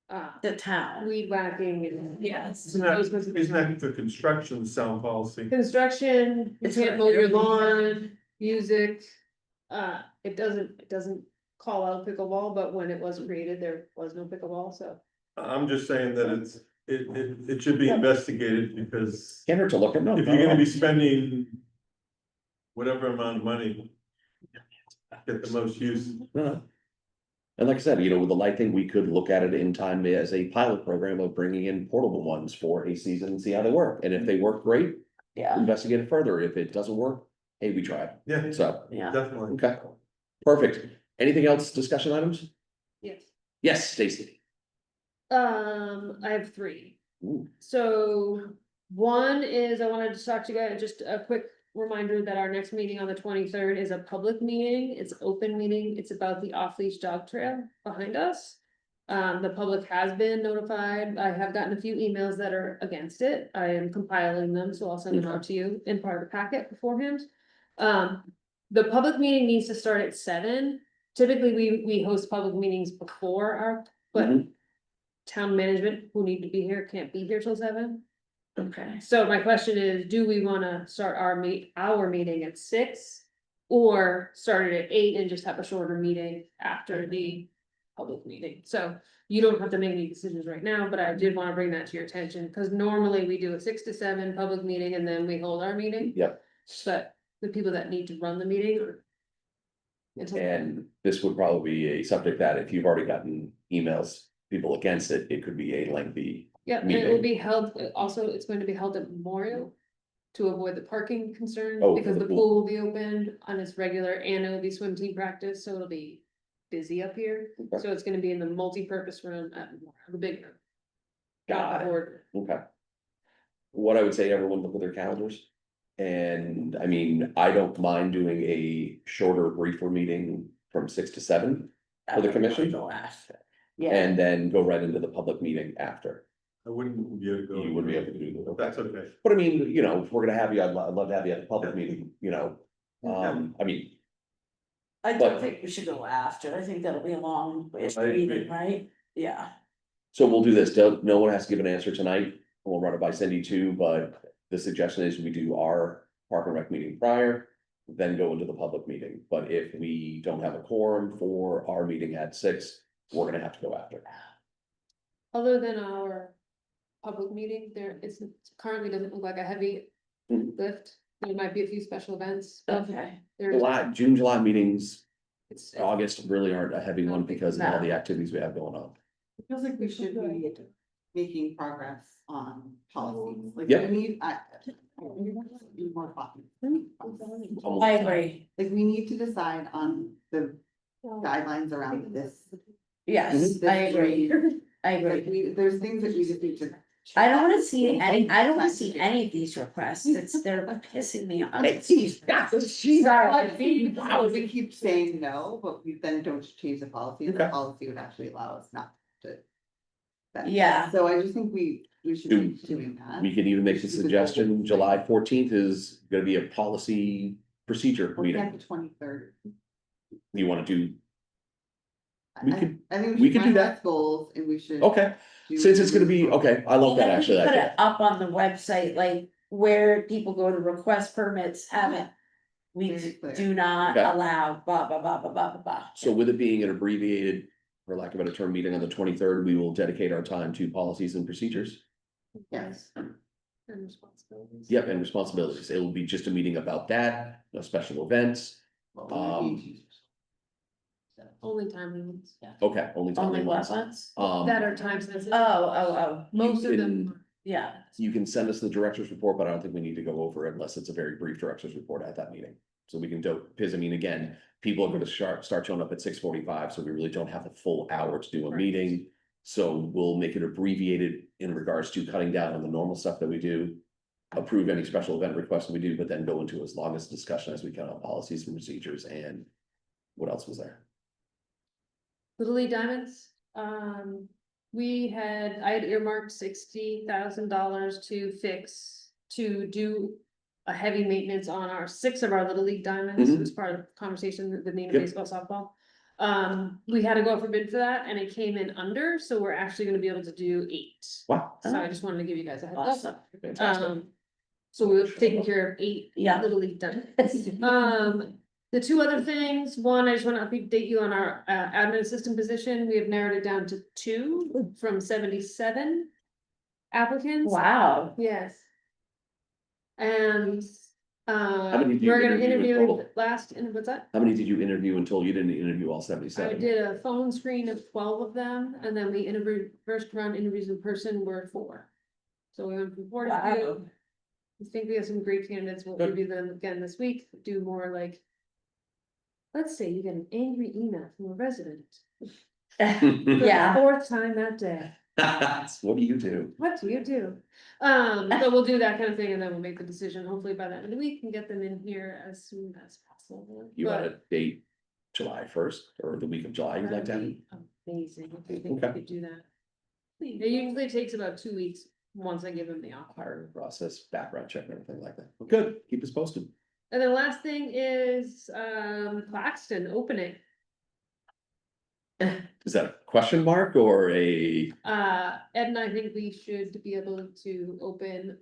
uh, the town, weed whacking and. yes. Isn't that the construction sound policy? Construction, you It's can't for mow your everything. lawn, music, it doesn't call out pickleball, but when it was created, there was no pickleball, so. I'm just saying that it should be investigated because Can't hurt to look at them. if you're gonna be spending. Whatever amount of money. Get the most use. No. And like I said, with the light thing, we could look at it in time as a pilot program of bringing in portable ones for a season and see how they work. And if they work great, Yeah, investigate it further. If it doesn't work, hey, we tried. Yeah, So, yeah. definitely. okay. Perfect. Anything else, discussion items? Yes. Yes, Stacy. I have 3. Ooh. So, one is I wanted to talk to you guys, just a quick reminder that our next meeting on the 23rd is a public meeting, it's an open meeting, it's about the off-leash dog trail behind us. The public has been notified, I have gotten a few emails that are against it, I am compiling them, so I'll send them out to you in part of the packet beforehand. The public meeting needs to start at 7, typically we host public meetings before our, but. Mhm. Town management who need to be here can't be here till 7. Okay, So my question is, do we wanna start our meeting at 6? Or start it at 8 and just have a shorter meeting after the public meeting? So you don't have to make any decisions right now, but I did wanna bring that to your attention, cause normally we do a 6 to 7 public meeting and then we hold our meeting. Yep. But the people that need to run the meeting are. And this would probably be a subject that if you've already gotten emails, people against it, it could be a lengthy. Yeah, and it will meeting. be held, also, it's going to be held at Memorial. To avoid the parking concerns, Oh, for because the the pool. pool will be open on its regular, and it will be swim team practice, so it'll be busy up here. Okay. So it's gonna be in the multi-purpose room at Memorial, the big room. Got Not it. the board. Okay. What I would say, everyone look at their calendars. And I mean, I don't mind doing a shorter, briefer meeting from 6 to 7. For the commission? Go after. Yeah, And then go right into the public meeting after. I wouldn't be able to go. You wouldn't be able to do that. That's okay. But I mean, if we're gonna have you, I'd love to have you at the public meeting, I mean, I but- don't think we should go after, I think that'll be a long I agree. meeting, right? Yeah, so we'll do this. No one has to give an answer tonight. We'll run it by Cindy too, but the suggestion is we do our park and rec meeting prior. Then go into the public meeting, but if we don't have a quorum for our meeting at 6, we're gonna have to go after. Other than our public meeting, currently doesn't look like a heavy Mhm. lift. There might be a few special events, but okay, there's, June, July meetings, it's, August really aren't a heavy one because of all the activities we have going on. It feels like we should be making progress on policies, like Yep. we need, we need more fun. I agree, Like, we need to decide on the guidelines around this. yes, I agree, I Like, agree. there's things that we just need to. I don't wanna see any of these requests, they're pissing me off. We keep saying no, but we then don't change the policy, and the Okay. policy would actually allow us not to. that. Yeah. So I just think we should be doing that. We could even make the Just keep it suggestion, open. July 14th is gonna be a policy procedure Or meeting. the 23rd. You wanna do, We could- I think we we could should do that. finalize goals and we should. okay, do since it's gonna be, rules. okay, I love that Even actually. we that put idea. it up on the website, like where people go to request permits, have it. We Very clear. do not Okay. allow blah, blah, blah, blah, blah, blah, blah. So with it being an abbreviated, for lack of a better term, meeting on the 23rd, we will dedicate our time to policies and procedures. Yes. And responsibilities. Yep, and responsibilities. It will be just a meeting about that, no special events. Only timely ones. Okay, only time Only what ones. ones? That are time sensitive. Oh, Most of you them. can- yeah. You can send us the director's report, but I don't think we need to go over it unless it's a very brief director's report at that meeting. So we can do, because I mean, again, people are gonna start showing up at 6:45, so we really don't have a full hour to do a meeting. So we'll make it abbreviated in regards to cutting down on the normal stuff that we do. Approve any special event requests we do, but then go into as long as discussion as we can on policies and procedures and what else was there? Little League Diamonds, I had earmarked $60,000 to do a heavy maintenance on six of our Little League Diamonds. It was part of the conversation with Nina Yep. baseball softball. We had to go out for bid for that and it came in under, so we're actually gonna be able to do 8. Wow, So I just wanted to give you guys a heads up. Awesome. fantastic. So we've taken care of 8 Yeah. Little League Diamonds. The two other things, one, I just wanna update you on our admin assistant position, we have narrowed it down to 2 from 77 applicants. Wow. Yes. And, many did you we're gonna interview in interview total? what's that? How many did you interview until you didn't interview all I 77? did a phone screen of 12 of them, and then we interviewed, first round interviews in person were 4. So we went from 4 to 2. Wow. I think we have some great candidates, we'll Good. review them again this week, do more like. Let's say you get an angry email from a resident. For the Yeah. 4th time that day, What do you do? what do you do? So we'll do that kind of thing, and then we'll make the decision, hopefully by the end of the week, and get them in here as soon as possible. You had But a date, July 1st or the week of July, you'd like to have? that'd be amazing, if we think we Okay. could do that. It usually takes about 2 weeks, once I give them the offer. Hiring process, background check and everything like that. Well, good, keep us posted. And then last thing is, Claxton opening. Is that a question mark or a, Ed and I think we should be able to open,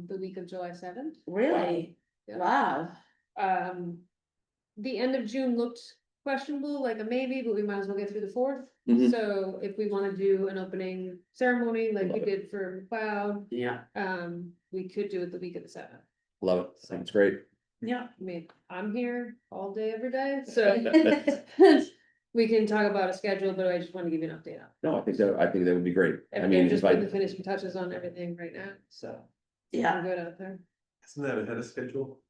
the week of July 7th. Really? Yeah. Wow. The end of June looked questionable, like a maybe, but we might as well get through the 4th. Mhm. So if we wanna do an opening ceremony like we Love it. did for McLeod, Yeah. we could do it the week of the 7th. love it, sounds great. Yeah. I mean, I'm here all day, every day, so. We can talk about a schedule, but I just wanna give you an update on. No, I think that would be great. I And mean, they're just if I, putting the finishing touches on everything right now, so. Yeah. I'm good out there. Isn't that ahead of schedule?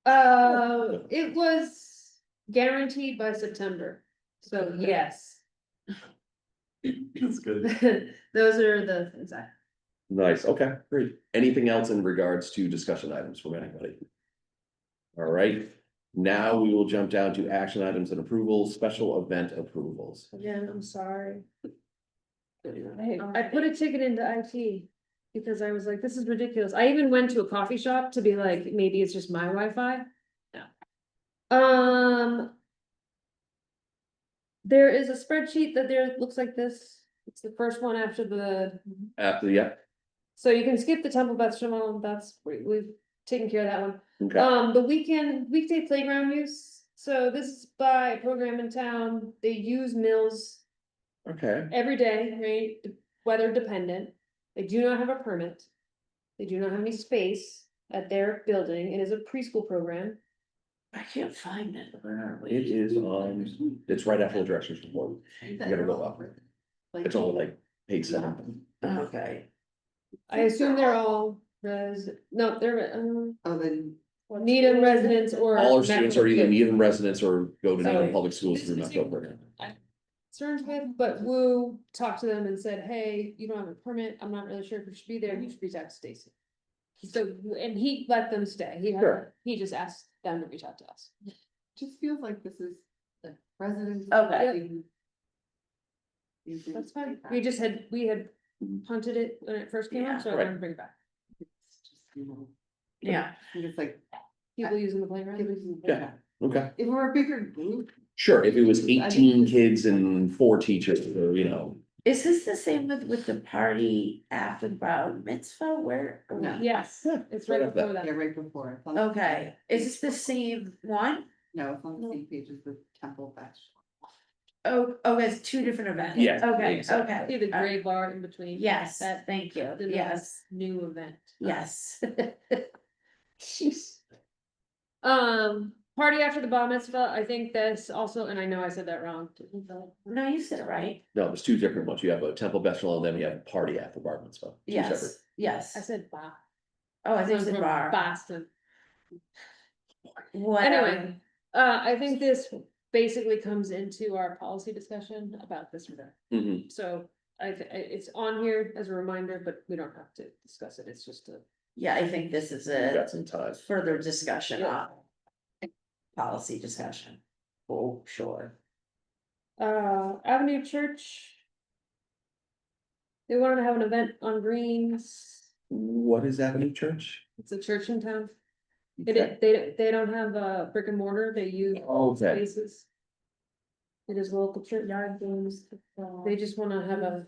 It was guaranteed by September, so yes. That's good. Those are the things I. nice, okay, great. Anything else in regards to discussion items from anybody? All right, now we will jump down to action items and approvals, special event approvals. Again, I'm sorry. I put a ticket into IT because I was like, this is ridiculous. I even went to a coffee shop to be like, maybe it's just my Wi-Fi. No. There is a spreadsheet that looks like this. It's the first one after the, After, yeah, so you can skip the Temple Beth Shalom, we've taken care of that one. okay, The weekday playground use, so this is by a program in town, they use Mills okay, every day, right? Weather dependent. They do not have a permit. They do not have any space at their building. It is a preschool program. I can't find it. Where are we? it is on, it's right after the director's report. You gotta go up. It's only like page 7. Okay. I assume they're all no, they're, Oh, then. Needham residents or. All our students are either Metro kids. Needham residents or go to Needham Sorry. Public Schools This through is Metro program. Concerns with, but Wu talked to them and said, hey, you don't have a permit, I'm not really sure if you should be there, you should reach out to Stacy. So, and he let them stay, Sure. he just asked them to reach out to us. Just feels like this is the residents. Okay. thing. That's fine. We had punted it when it first came Yeah. up, so I Right. wanted to bring it back. Yeah, It's like. People using the playground. Yeah. Okay, If we're a bigger group, sure, if it was I think 18 this- kids and 4 teachers, or, you know, is this the same with the party after bar mitzvah, where? No. Yes, Yeah, it's right right after before yeah, that. right before. It's on the Okay, same is this the same one? No, it's on the same page as the Temple Fest. Oh, it's two different events. Yeah, Okay, exactly. okay. See the gray bar in between. Yes, That, thank you, the yes, new event. yes. Jeez. Party after the bar mitzvah, I think that's also, and I know I said that wrong. No, you said it right, no, there's 2 different ones. You have a temple festival and then you have a party after bar mitzvah. Two separate. yes, I yes. said bar. Oh, I think I'm it's a from bar. Boston. Whatever. Anyway, I think this basically comes into our policy discussion about this event. Mhm. So it's on here as a reminder, but we don't have to discuss it. It's just a. Yeah, I think this is We've a got some time. further discussion Yeah. on policy discussion. Oh, sure. Avenue Church. They wanted to have an event on Greens. What is Avenue Church? It's a church in town. Okay. They don't have a brick and mortar. They use Okay, spaces. It is local church yard games. They just wanna have a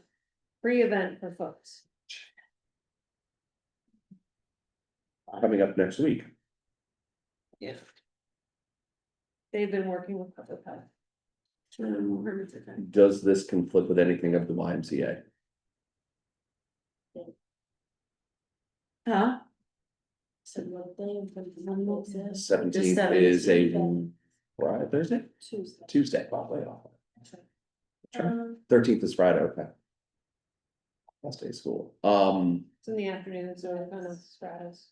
free event for folks. coming up next week. Yeah. They've been working with public health. Does this conflict with anything of the YMCA? Huh? 17th is a Friday, Thursday, Tuesday, probably. 13th is Friday, okay. Last day of school. It's in the afternoon, so kind of stratus.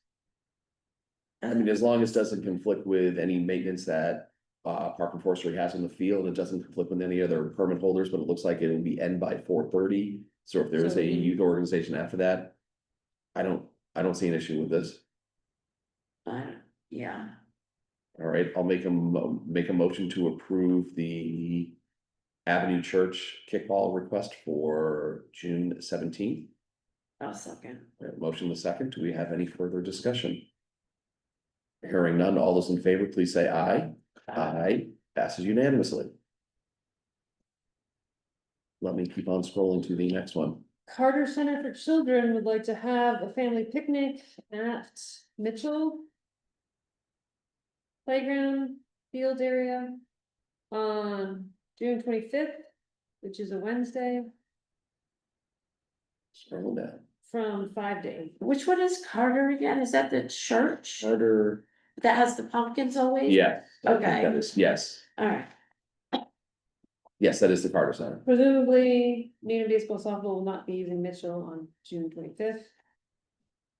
I mean, as long as it doesn't conflict with any maintenance that Park and Forestry has in the field, it doesn't conflict with any other permit holders, but it looks like it'll be end by 4:30. So if there is a youth organization after that, I don't see an issue with this. Yeah, All right, I'll make a motion to approve the Avenue Church kickball request for June 17th. I'll second. Motion the second. Do we have any further discussion? Hearing none, all those in favor, please say aye. Aye, passes unanimously. Let me keep on scrolling to the next one. Carter Center for Children would like to have a family picnic at Mitchell. Playground field area. On June 25th, which is a Wednesday, Scroll down. from 5 to 8. Which one is Carter again? Is that the church Carter, that has the pumpkins always? yeah. I think Okay. that is, yes, Alright, yes, that is the Carter Center. Presumably, Needham Baseball Softball will not be using Mitchell on June 25th.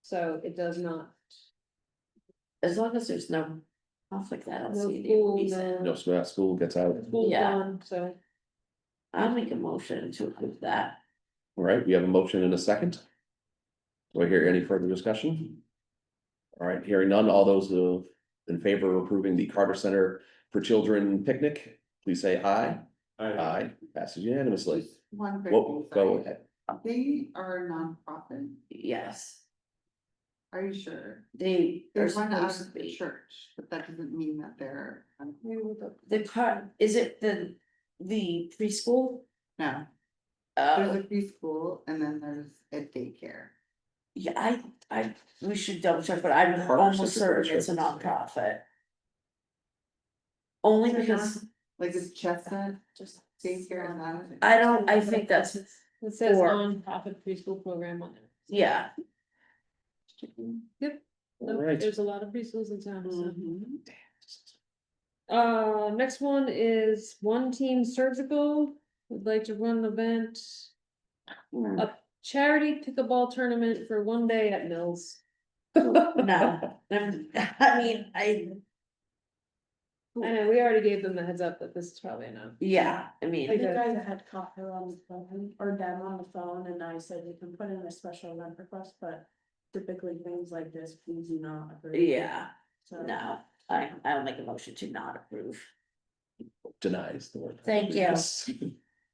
So it does not. as long as there's no conflict, I don't No see any school, reason. No, school gets out. School's Yeah. gone, so I'll make a motion to approve that. All right, we have a motion and a second. Do I hear any further discussion? All right, hearing none, all those in favor of approving the Carter Center for Children picnic, please say aye. Aye, passes unanimously. One quick Whoa, thing, go sorry. ahead. They are a nonprofit, Yes, are you sure? they They are run out supposed to of the be. church, but that doesn't mean that they're, The car, is it the preschool? no, there's Uh, a preschool and then there's a daycare. yeah, we should double check, but I'm Carter almost Center for certain it's a Children. nonprofit. Only Is it because Like it's Chestnut Just. daycare and that. I think that's, it says Or- on-profit preschool program on it. yeah, Yep, All no, right. there's a lot of preschools in town, so. Mhm. Next one is One Team Surgical, would like to run an event, a charity pickleball tournament for one day at Mills. no, I mean, I know, we already gave them the heads up that this is probably enough. yeah, I I mean, think I had caught her on the phone or them on the phone and I said you can put in a special event request, but typically things like this, please do not agree. yeah, So. no, I'll make a motion to not approve. Denies the word. Thank you. Yes.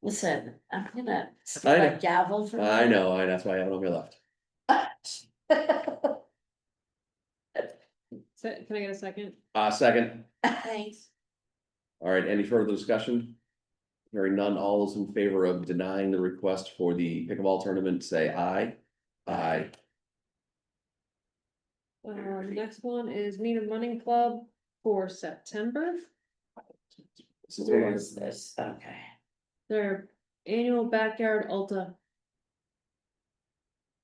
Listen, I'm gonna stick I my know. gavel for. I know, that's why I have it on my left. So, can I get a second? Second, Thanks. all right, any further discussion? Hearing none, all those in favor of denying the request for the pickleball tournament, say aye. Aye. Next one is Needham Running Club for September. This is Where one- is this? Okay. Their annual backyard Ulta.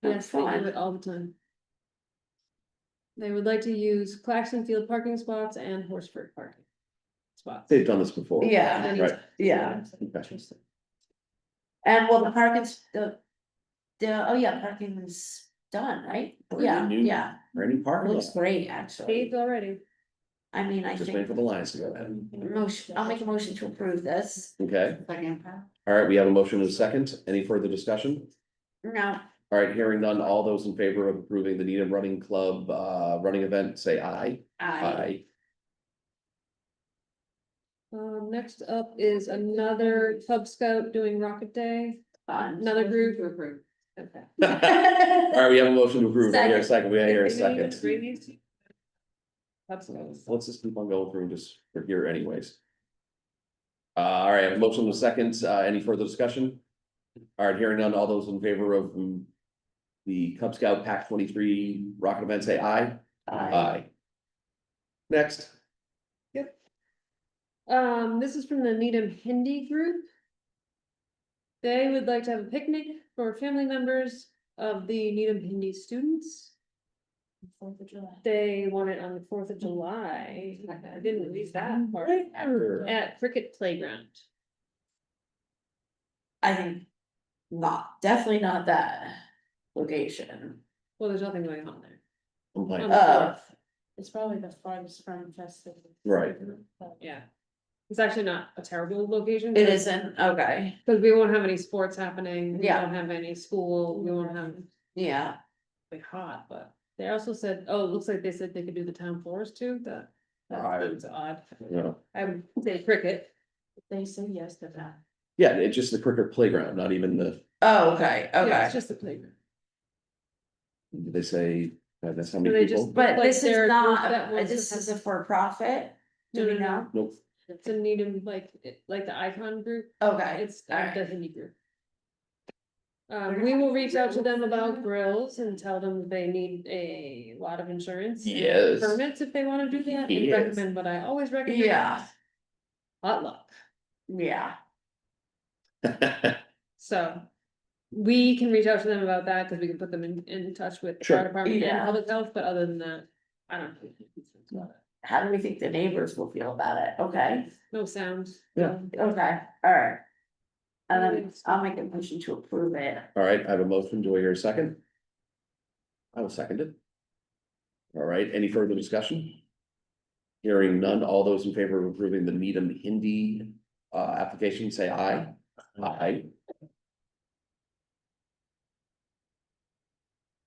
Yes, they do fun. it all the time. They would like to use Claxton Field parking spots and Horsford parking spots. They've done this before. Yeah, Many Right. times. yeah. Okay. And well, the parking's, oh yeah, parking's done, right? Brand Yeah, new. yeah. Any It parking looks lot, great, actually. Paved already. I mean, I just think, waiting for the lines to go in. I'll make a motion to approve this. Okay, Second. all right, we have a motion and a second. Any further discussion? No, All right, hearing none, all those in favor of approving the Needham Running Club running event, say aye. I, Next up is another Cub Scout doing Rocket Day, another group. Okay. All right, we have a motion to approve. Do I hear a second? We hear a Maybe you second. wanna bring these two? Cub Scouts. Let's just keep on going through just for here anyways. All right, I have a motion and a second. Any further discussion? All right, hearing none, all those in favor of the Cub Scout Pack 23 rocket event, say aye. Aye. Next, This is from the Needham Hindi group. They would like to have a picnic for family members of the Needham Hindi students. 4th of July. They want it on the 4th of July. I didn't read that part. At Cricket Playground. I think not, definitely not that location. Well, there's nothing going on there. I'm like, On the 4th. It's probably the farthest from festival. Right. Yeah. It's actually not a terrible location. It isn't, okay, Cause we won't have any sports happening. We Yeah. don't have any school. We won't have yeah, be hot, but they also said, oh, it looks like they said they could do the town forest too, that. Right. That's odd. you know, I would say cricket. They say yes to that. yeah, it's just the cricket playground, not even the, oh, okay, Yeah, okay. It's just the playground. did they say that's how So they many just- people? But Like this they're is a group not, that wants to this have- is a for-profit, do No, we no, know? Nope, It's a Needham, like the icon group, Okay, it's alright. the Hindi group. We will reach out to them about grills and tell them they need a lot of insurance. and Yes. Permits if they wanna do that, and Yes. recommend what I always recommend. Yeah. Potluck. yeah, So we can reach out to them about that, cause we can put them in touch with the fire Sure. department and Yeah. public health, but other than that, I don't. know. how do we think the neighbors will feel about it, okay, No sounds. Yeah. okay, alright. And then I'll make a motion to approve it. All right, I have a motion. Do I hear a second? I will second it. All right, any further discussion? Hearing none, all those in favor of approving the Needham Hindi application, say aye. Aye.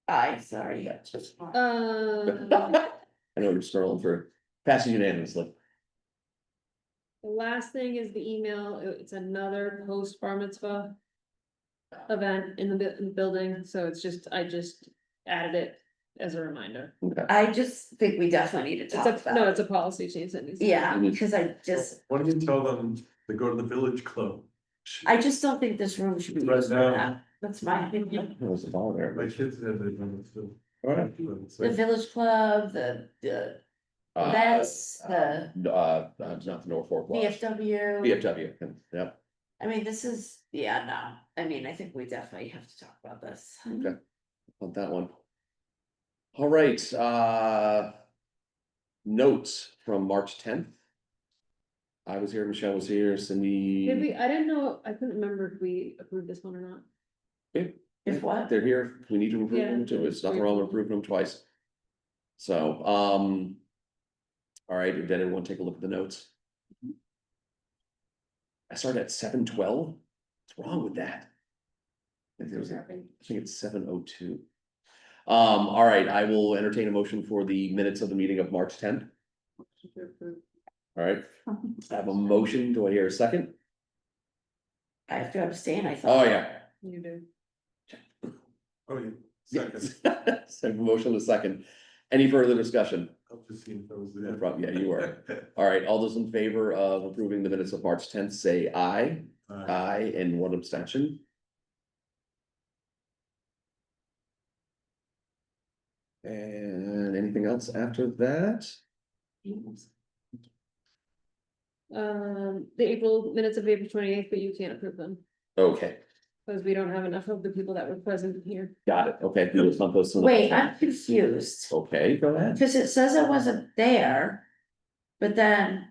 Aye, sorry. I The know you're scrolling through. Passing unanimously. last thing is the email, it's another post bar mitzvah. Event in the building, so it's just, I just added it as a reminder. Okay. I just think we definitely need to It's talk a, about. no, it's a policy change that needs. to Yeah, happen. because I just, Why don't you tell them to go to the village club? I just don't think this room should be Right used for now. that, that's my opinion. There was a ball there. My kids have their own still. All right. It's The like- village club, the That's not the Norfolk. Lodge. VFW. VFW, yep, I mean, this is, yeah, no, I mean, I think we definitely have to talk about this. okay, on that one. All right, notes from March 10th. I was here, Michelle was here, Cindy. Did we, I didn't know, I couldn't remember if we approved this one or not. If what? They're here, we need to approve them Yeah. too, it's nothing wrong with approving them twice. So, all right, did everyone take a look at the notes? I started at 7:12. What's wrong with that? I think it's 7:02. All right, I will entertain a motion for the minutes of the meeting of March 10th. All right, I have a motion, do I hear a second? I have to abstain, I Oh, thought. yeah. You do. Oh, yeah, second. Yes. Second motion, a second. Any further discussion? I'll just see if I was No there. problem. Yeah, you were. All right, all those in favor of approving the minutes of March tenth, say aye. Aye, and one abstention. And anything else after that? The April minutes of April 28th, but you can't approve them, Okay, because we don't have enough of the people that were present here. got it. Okay. we just want those to- Wait, I'm confused, Okay, go ahead. cause it says I wasn't there. But then.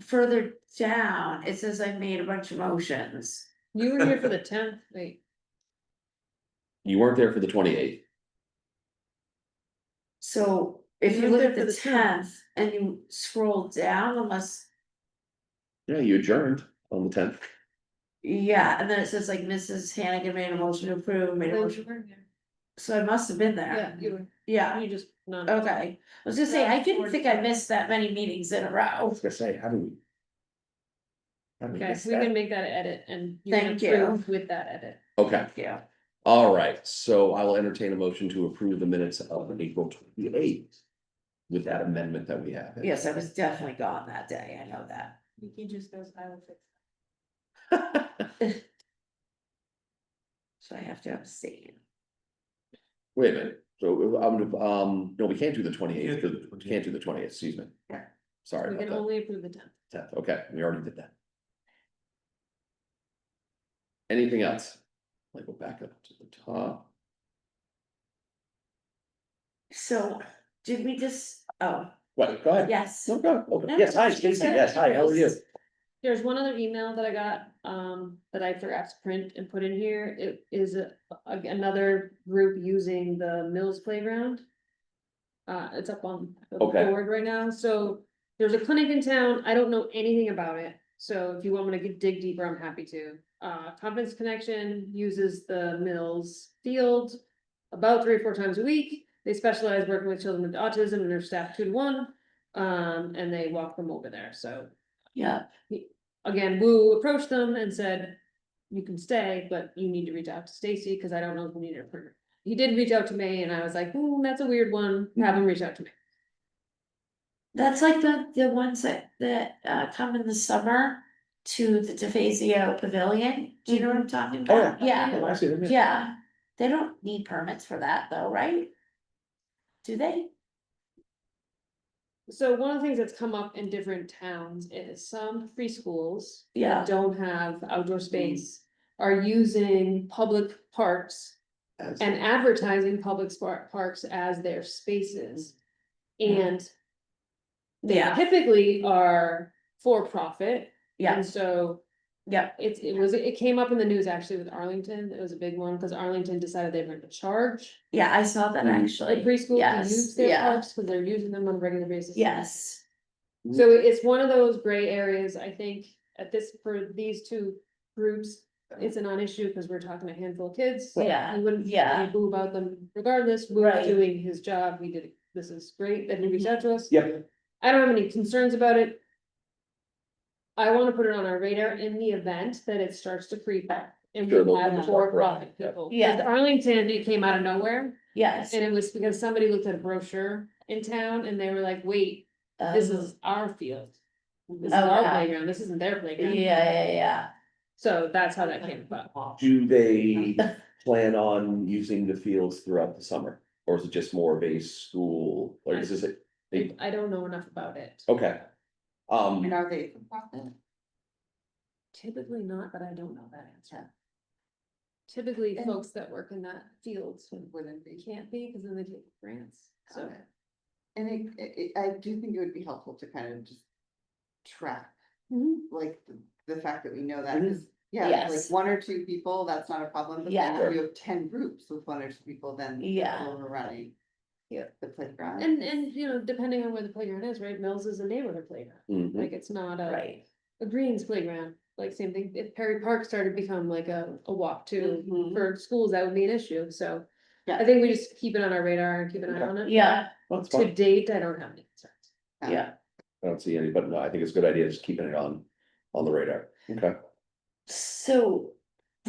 Further down, it says I made a bunch of motions. You were here for the 10th, wait, You weren't there for the 28th. So if You you were look there at for the the 10th. 10th and you scroll down, unless, Yeah, you adjourned on the tenth. yeah, and then it says like Mrs. Hannigan made a motion to approve, made a no, you motion, weren't here. so I must have been there. Yeah, you were, Yeah, you just none. okay, I was gonna say, I didn't think I missed that many meetings in a I row. was gonna say, how do we? How do we Okay, miss we that? can make that edit and you can Thank you. approve with that edit. Okay, Yeah, all right, so I will entertain a motion to approve the minutes of April 28th. With that amendment that we have. yes, I was definitely gone that day, I know that. He just goes, I will fix. So I have to abstain. Wait a minute, so no, we can't do the 28th, Can't do the can't do the 20th, excuse me. Yeah. Sorry We about can that, only approve the 10th. 10th, okay, we already did that. Anything else? Like go back up to the top. So, did we just, oh, What, go ahead. yes. No, go, okay. No, Yes, hi, no, Stacy, no, yes, hi, how are you? There's one other email that I got, that I forgot to print and put in here. It is another group using the Mills Playground. It's up on the Okay. board right now, so there's a clinic in town, I don't know anything about it. So if you want me to dig deeper, I'm happy to. Confidence Connection uses the Mills field about 3 or 4 times a week. They specialize working with children with autism and they're staffed 2 to 1. And they walk them over there, so. Yeah, Again, Wu approached them and said, you can stay, but you need to reach out to Stacy, cause I don't know if we need a printer. He did reach out to me and I was like, that's a weird one, have him reach out to me. that's like the ones that come in the summer to the DeFazio Pavilion, do you know what I'm talking Oh, about? yeah. I see them, yeah. Yeah, they don't need permits for that though, right? Do they? So one of the things that's come up in different towns is some preschools. Yeah. That don't have outdoor space, are using public parks As- and advertising public parks as their spaces. And they Yeah, typically are for profit. yeah, And so yeah, it came up in the news actually with Arlington. It was a big one because Arlington decided they were gonna charge yeah, I saw that Mm. the actually, preschool to yes, use their yeah. parks because they're using them on a regular basis. yes, So it's one of those gray areas, I think, for these two groups, it's a non-issue because we're talking a handful of kids. Yeah, We wouldn't yeah. say boo about them regardless, Boo Right. doing his job, this is great that he reached out to us. Yep, I don't have any concerns about it. I wanna put it on our radar in the event that it starts to creep up. And Sure, we they'll have just for walk around, profit yeah. people. Yeah. 'Cause Arlington, it came out of nowhere, yes. and it was because somebody looked at a brochure in town and they were like, wait, this is our field. This is our Okay. playground, this isn't their Yeah, playground. yeah, So that's how that came about. do they plan on using the fields throughout the summer? Or is it just more of a school, or is this a, I don't know enough about it. okay. And are they for profit? Typically not, but I don't know that answer. Typically, And- folks that work in that field Wouldn't be. can't be, because then they take grants, so. Okay. And I do think it would be helpful to kind of just track, like, the fact that we know that, because, yeah, like Yes. 1 or 2 people, that's not a problem, but then Yeah. if you have 10 groups with 1 or 2 people, then Yeah. we're overrunning. Yeah. The playground. And, you know, depending on where the playground is, right, Mills is a neighborhood playground, Mhm. like, it's not right. a Greens playground, like, same thing, if Perry Park started to become like a walk to. Mhm. For schools, that would be an issue, so. Yeah. I think we just keep it on our radar and keep an eye on it. Yeah, That's To fine, date, I don't have any concerns. yeah, I don't see any, but no, I think it's a good idea, just keeping it on the radar, okay. So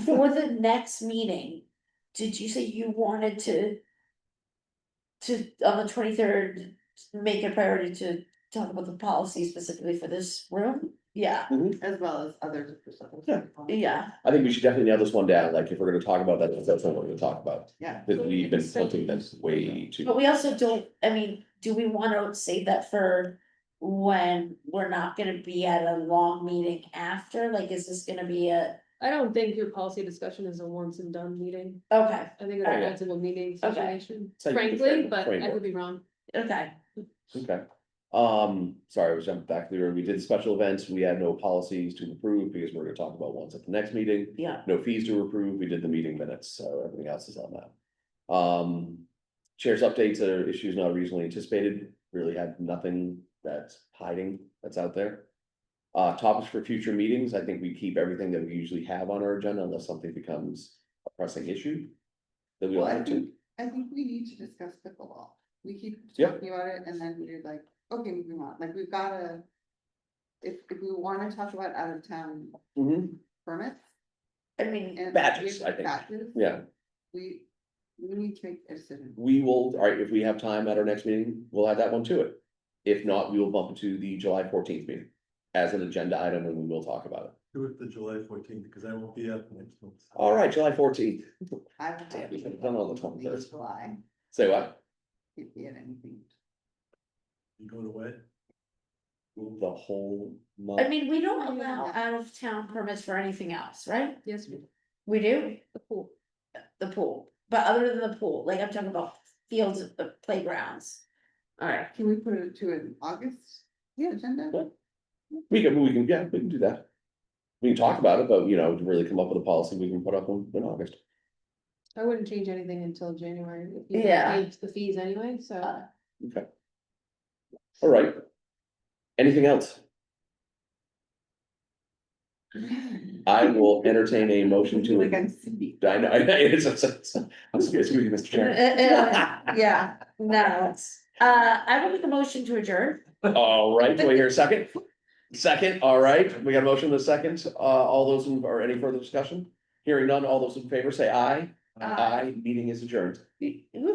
for the next meeting, did you say you wanted to? On the 23rd, make a priority to talk about the policy specifically for this room? Yeah, As well as others. Yeah. yeah, I think we should definitely nail this one down, like if we're gonna talk about that, that's what we're gonna talk about. Yeah. Because we've been punting this way too. but we also don't, I mean, do we wanna save that for? When we're not gonna be at a long meeting after, like, is this gonna be I don't think your policy discussion is a once and done meeting. okay, I think it's a Alright. multiple meeting Okay. situation, So you prefer frankly, the but I framework. could be wrong. okay, Okay, sorry, I was jumping back there, we did the special events, we had no policies to approve, because we're gonna talk about ones at the next meeting. yeah, No fees to approve, we did the meeting minutes, so everything else is on that. Chair's updates are issues not reasonably anticipated, really had nothing that's hiding, that's out there. Topics for future meetings, I think we keep everything that we usually have on our agenda unless something becomes a pressing issue. That we Well, all I have to, think we need to discuss pickleball. We keep Yep. talking about it and then we're like, okay, moving on, like, we've gotta. If we wanna talk about out of town Mhm, permits. I mean, And Badges, I think. badges, yeah, we need to make a decision. we will, all right, if we have time at our next meeting, we'll add that one to it. If not, we will bump it to the July 14th meeting as an agenda item and we will talk about it. Do it the July 14th, because I won't be at next month. All right, July 14th, I would Damn, have we to could've done all the be 23rd. July, Say what? if we had anything. You going away? The whole month. I mean, we don't allow out of town permits for anything else, right? Yes, We do, the pool. the pool, but other than the pool, like I'm talking about fields, playgrounds. Alright, Can we put it to an August agenda? Yeah. We can, yeah, we can do that. We can talk about it, but you know, to really come up with a policy, we can put up in August. I wouldn't change anything until January. If you Yeah. change the fees anyway, so. Okay. All right. Anything else? I will entertain a motion to. Like I'm Cindy. I know, I'm scared, excuse me, Mr. Chairman. yeah, no, it's, I will make a motion to adjourn. All right, do I hear a second? Second, all right, we got a motion in a second, all those or any further discussion? Hearing none, all those in favor say aye. Aye, meeting is adjourned. Woo.